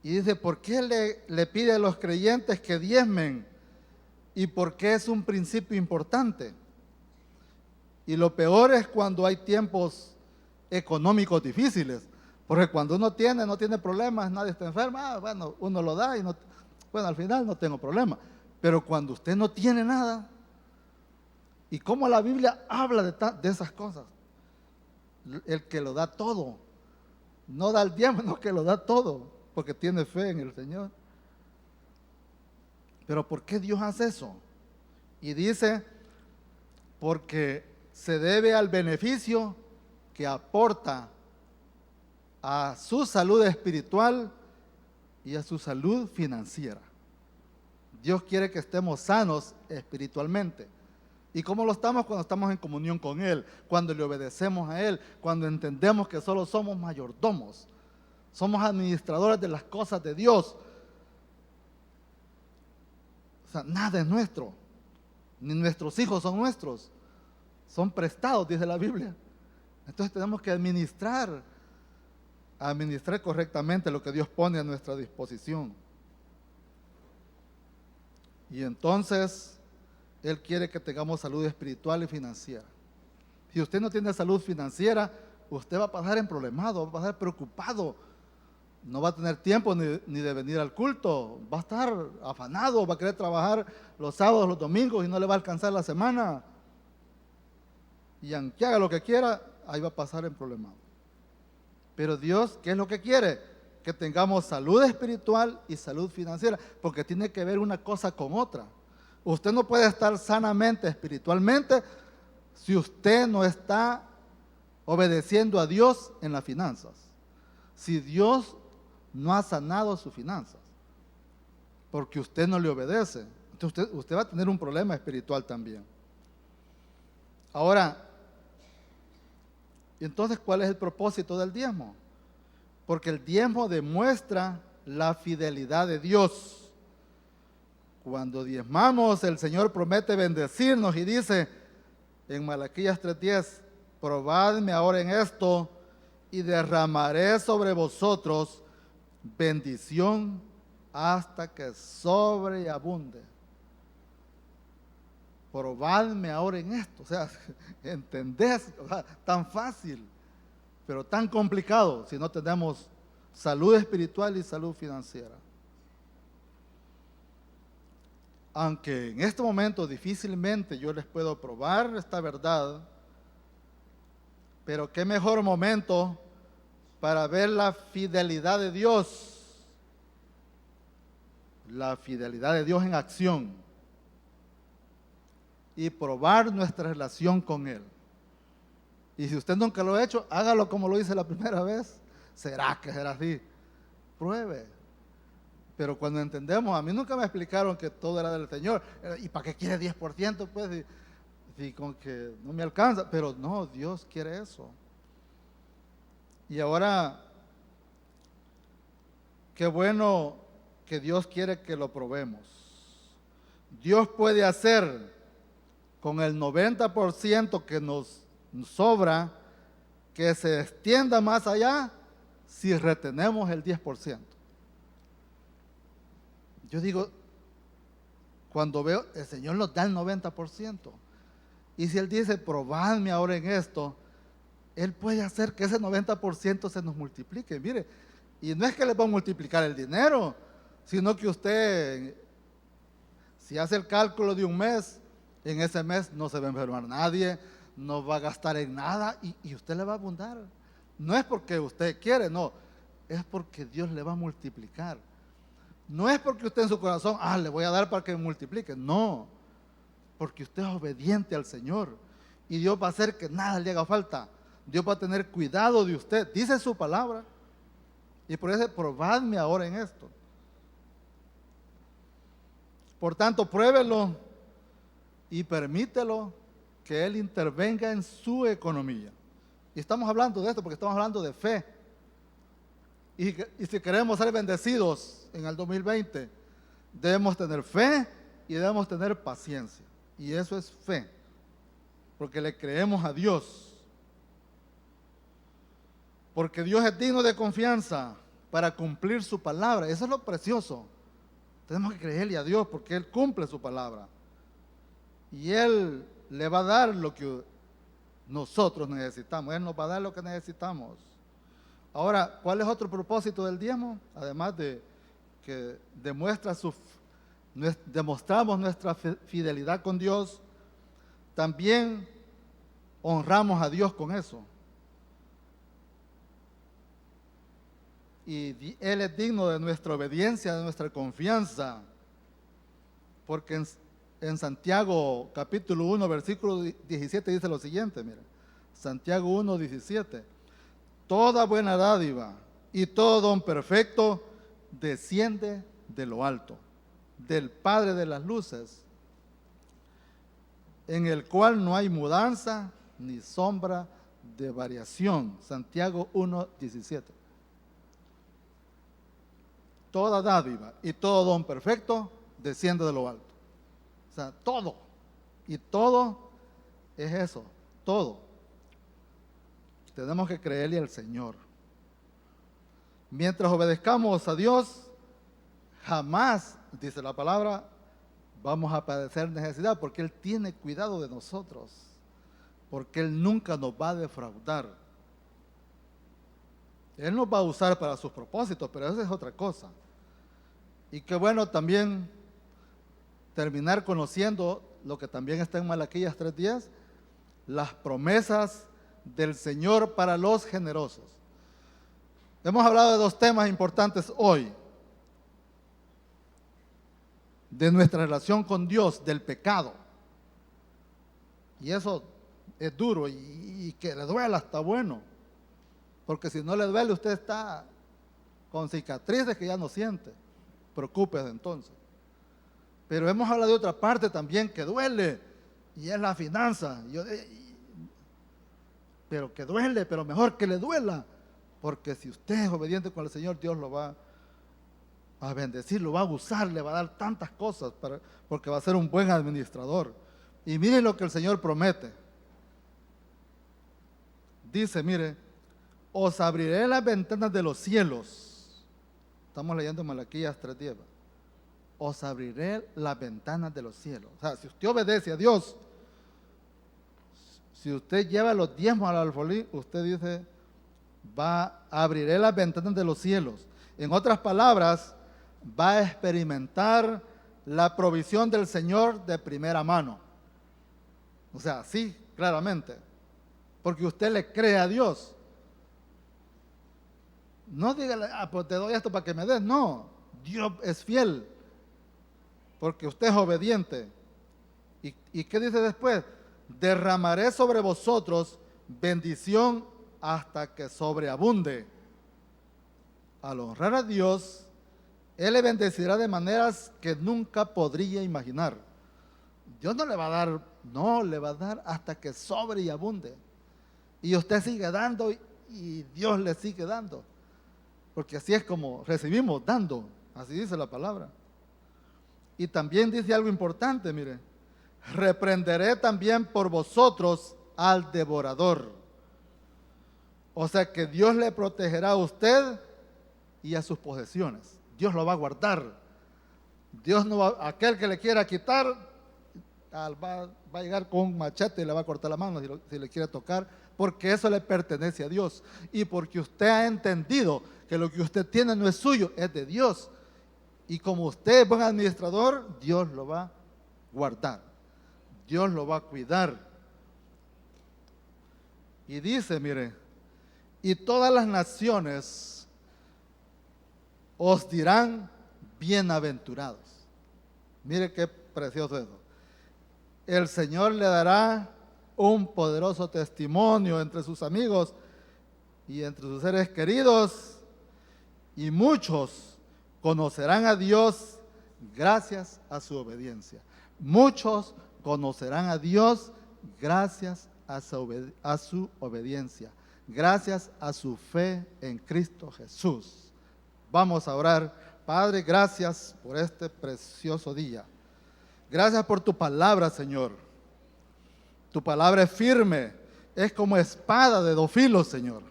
Y dice, ¿por qué le pide a los creyentes que diezmen? ¿Y por qué es un principio importante? Y lo peor es cuando hay tiempos económicos difíciles. Porque cuando uno no tiene problemas, nadie está enfermo, bueno, uno lo da y bueno, al final no tengo problema. Pero cuando usted no tiene nada, y cómo la Biblia habla de esas cosas, el que lo da todo, no da el diezmo, no, que lo da todo, porque tiene fe en el Señor. Pero ¿por qué Dios hace eso? Y dice, porque se debe al beneficio que aporta a su salud espiritual y a su salud financiera. Dios quiere que estemos sanos espiritualmente. ¿Y cómo lo estamos? Cuando estamos en comunión con Él, cuando le obedecemos a Él, cuando entendemos que solo somos mayordomos, somos administradores de las cosas de Dios. O sea, nada es nuestro, ni nuestros hijos son nuestros, son prestados, dice la Biblia. Entonces tenemos que administrar correctamente lo que Dios pone a nuestra disposición. Y entonces Él quiere que tengamos salud espiritual y financiera. Si usted no tiene salud financiera, usted va a pasar problemado, va a pasar preocupado. No va a tener tiempo ni de venir al culto. Va a estar afanado, va a querer trabajar los sábados, los domingos y no le va a alcanzar la semana. Y aunque haga lo que quiera, ahí va a pasar problemado. Pero Dios, ¿qué es lo que quiere? Que tengamos salud espiritual y salud financiera, porque tiene que ver una cosa con otra. Usted no puede estar sanamente espiritualmente si usted no está obedeciendo a Dios en las finanzas. Si Dios no ha sanado sus finanzas, porque usted no le obedece, entonces usted va a tener un problema espiritual también. Ahora, entonces, ¿cuál es el propósito del diezmo? Porque el diezmo demuestra la fidelidad de Dios. Cuando diezmamos, el Señor promete bendecirnos y dice en Malaquías 3:10, probadme ahora en esto y derramaré sobre vosotros bendición hasta que sobreabunde. Probadme ahora en esto. O sea, ¿entendés? O sea, tan fácil, pero tan complicado si no tenemos salud espiritual y salud financiera. aunque en este momento difícilmente yo les puedo probar esta verdad, pero qué mejor momento para ver la fidelidad de Dios, la fidelidad de Dios en acción y probar nuestra relación con Él. Y si usted nunca lo ha hecho, hágalo como lo hice la primera vez. ¿Será que será así? Pruebe. Pero cuando entendemos, a mí nunca me explicaron que todo era del Señor. ¿Y para qué quiere 10%? Pues, si con que no me alcanza. Pero no, Dios quiere eso. Y ahora, qué bueno que Dios quiere que lo probemos. Dios puede hacer con el 90% que nos sobra, que se extienda más allá si retenemos el 10%. Yo digo, cuando veo, el Señor nos da el 90%. Y si Él dice, probadme ahora en esto, Él puede hacer que ese 90% se nos multiplique. Mire, y no es que le va a multiplicar el dinero, sino que usted, si hace el cálculo de un mes, en ese mes no se va a enfermar nadie, no va a gastar en nada y usted le va a abundar. No es porque usted quiere, no, es porque Dios le va a multiplicar. No es porque usted en su corazón, le voy a dar para que me multiplique. No, porque usted es obediente al Señor y Dios va a hacer que nada le haga falta. Dios va a tener cuidado de usted, dice su palabra. Y por eso, probadme ahora en esto. Por tanto, pruébelo y permítelo que Él intervenga en su economía. Y estamos hablando de esto porque estamos hablando de fe. Y si queremos ser bendecidos en el 2020, debemos tener fe y debemos tener paciencia. Y eso es fe, porque le creemos a Dios. Porque Dios es digno de confianza para cumplir su palabra. Eso es lo precioso. Tenemos que creerle a Dios porque Él cumple su palabra. Y Él le va a dar lo que nosotros necesitamos. Él nos va a dar lo que necesitamos. Ahora, ¿cuál es otro propósito del diezmo? Además de que demostramos nuestra fidelidad con Dios, también honramos a Dios con eso. Y Él es digno de nuestra obediencia, de nuestra confianza, porque en Santiago capítulo 1, versículo 17 dice lo siguiente, mira, Santiago 1, 17, toda buena dádiva y todo don perfecto desciende de lo alto, del Padre de las luces, en el cual no hay mudanza ni sombra de variación. Santiago 1, 17. Toda dádiva y todo don perfecto desciende de lo alto. O sea, todo. Y todo es eso, todo. Tenemos que creerle al Señor. Mientras obedezcamos a Dios, jamás, dice la palabra, vamos a padecer necesidad, porque Él tiene cuidado de nosotros, porque Él nunca nos va a defraudar. Él nos va a usar para sus propósitos, pero eso es otra cosa. Y qué bueno también terminar conociendo lo que también está en Malaquías 3:10, las promesas del Señor para los generosos. Hemos hablado de dos temas importantes hoy: de nuestra relación con Dios, del pecado. Y eso es duro y que le duela está bueno, porque si no le duele usted está con cicatrices que ya no siente. Preocúpese entonces. Pero hemos hablado de otra parte también que duele, y es la finanza. Pero que duele, pero mejor que le duela, porque si usted es obediente con el Señor, Dios lo va a bendecir, lo va a usar, le va a dar tantas cosas, porque va a ser un buen administrador. Y mire lo que el Señor promete. Dice, mire, os abriré las ventanas de los cielos. Estamos leyendo Malaquías 3:10. Os abriré las ventanas de los cielos. O sea, si usted obedece a Dios, si usted lleva los diezmos al alfolí, usted dice, abriré las ventanas de los cielos. En otras palabras, va a experimentar la provisión del Señor de primera mano. O sea, sí, claramente. Porque usted le cree a Dios. No dígale, pues te doy esto para que me des. No, Dios es fiel. Porque usted es obediente. ¿Y qué dice después? Derramaré sobre vosotros bendición hasta que sobreabunde. Al honrar a Dios, Él le bendecirá de maneras que nunca podría imaginar. Dios no le va a dar, no, le va a dar hasta que sobre y abunde. Y usted sigue dando y Dios le sigue dando. Porque así es como recibimos, dando. Así dice la palabra. Y también dice algo importante, mire. Reprenderé también por vosotros al devorador. O sea que Dios le protegerá a usted y a sus posesiones. Dios lo va a guardar. Dios no va, aquel que le quiera quitar, va a llegar con un machete y le va a cortar la mano si le quiere tocar, porque eso le pertenece a Dios. Y porque usted ha entendido que lo que usted tiene no es suyo, es de Dios. Y como usted es buen administrador, Dios lo va a guardar. Dios lo va a cuidar. Y dice, mire, y todas las naciones os dirán bienaventurados. Mire qué precioso eso. El Señor le dará un poderoso testimonio entre sus amigos y entre sus seres queridos, y muchos conocerán a Dios gracias a su obediencia. Muchos conocerán a Dios gracias a su obediencia, gracias a su fe en Cristo Jesús. Vamos a orar. Padre, gracias por este precioso día. Gracias por tu palabra, Señor. Tu palabra es firme, es como espada de dos filos, Señor.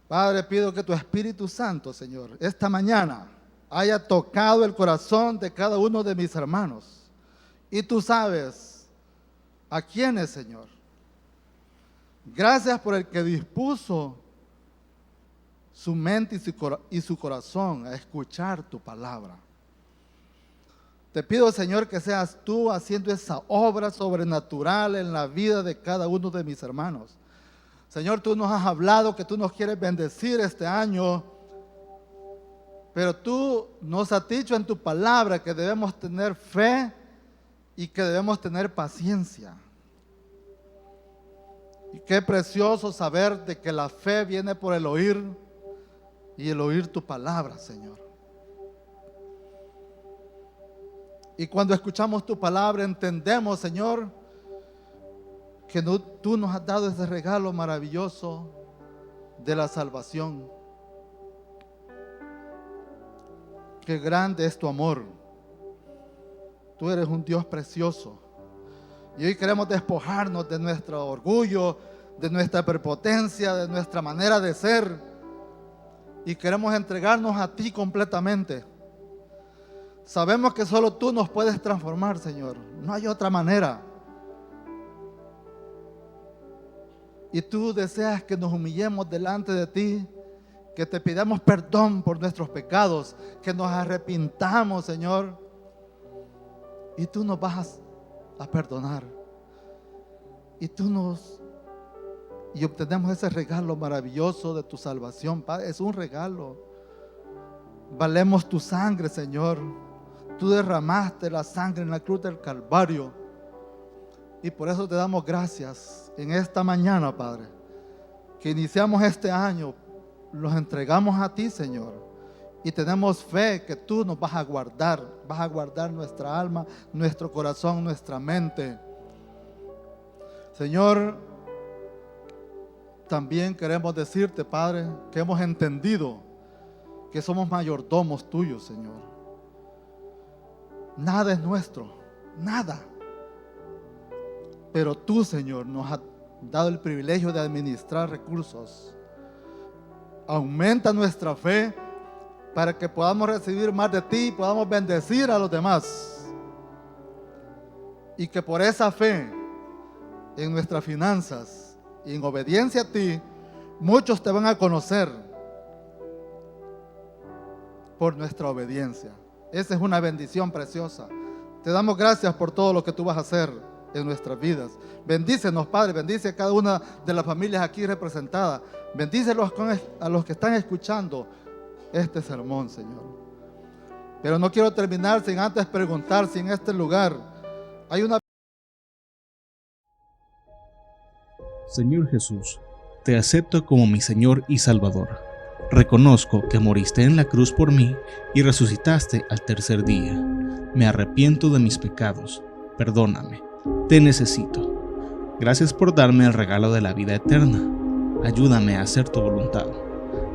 Padre, pido que tu Espíritu Santo, Señor, esta mañana haya tocado el corazón de cada uno de mis hermanos. Y tú sabes a quiénes, Señor. Gracias por el que dispuso su mente y su corazón a escuchar tu palabra. Te pido, Señor, que seas tú haciendo esa obra sobrenatural en la vida de cada uno de mis hermanos. Señor, tú nos has hablado que tú nos quieres bendecir este año, pero tú nos has dicho en tu palabra que debemos tener fe y que debemos tener paciencia. Y qué precioso saber de que la fe viene por el oír y el oír tu palabra, Señor. Y cuando escuchamos tu palabra entendemos, Señor, que tú nos has dado ese regalo maravilloso de la salvación. Qué grande es tu amor. Tú eres un Dios precioso. Y hoy queremos despojarnos de nuestro orgullo, de nuestra prepotencia, de nuestra manera de ser. Y queremos entregarnos a ti completamente. Sabemos que solo tú nos puedes transformar, Señor. No hay otra manera. Y tú deseas que nos humillemos delante de ti, que te pidamos perdón por nuestros pecados, que nos arrepintamos, Señor. Y tú nos vas a perdonar. Y obtenemos ese regalo maravilloso de tu salvación, Padre. Es un regalo. Valemos tu sangre, Señor. Tú derramaste la sangre en la cruz del Calvario. Y por eso te damos gracias en esta mañana, Padre, que iniciamos este año, los entregamos a ti, Señor. Y tenemos fe que tú nos vas a guardar nuestra alma, nuestro corazón, nuestra mente. Señor, también queremos decirte, Padre, que hemos entendido que somos mayordomos tuyos, Señor. Nada es nuestro, nada. Pero tú, Señor, nos has dado el privilegio de administrar recursos. Aumenta nuestra fe para que podamos recibir más de ti y podamos bendecir a los demás. Y que por esa fe en nuestras finanzas y en obediencia a ti, muchos te van a conocer por nuestra obediencia. Esa es una bendición preciosa. Te damos gracias por todo lo que tú vas a hacer en nuestras vidas. Bendícenos, Padre, bendice a cada una de las familias aquí representadas. Bendícelos a los que están escuchando este sermón, Señor. Pero no quiero terminar sin antes preguntar si en este lugar hay una... Señor Jesús, te acepto como mi Señor y Salvador. Reconozco que moriste en la cruz por mí y resucitaste al tercer día. Me arrepiento de mis pecados. Perdóname. Te necesito. Gracias por darme el regalo de la vida eterna. Ayúdame a hacer tu voluntad.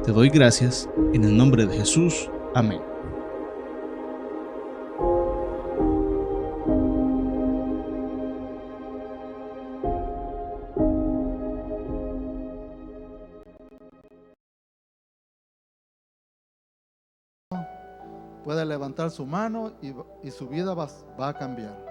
Te doy gracias en el nombre de Jesús. Amén. Puede levantar su mano y su vida va a cambiar.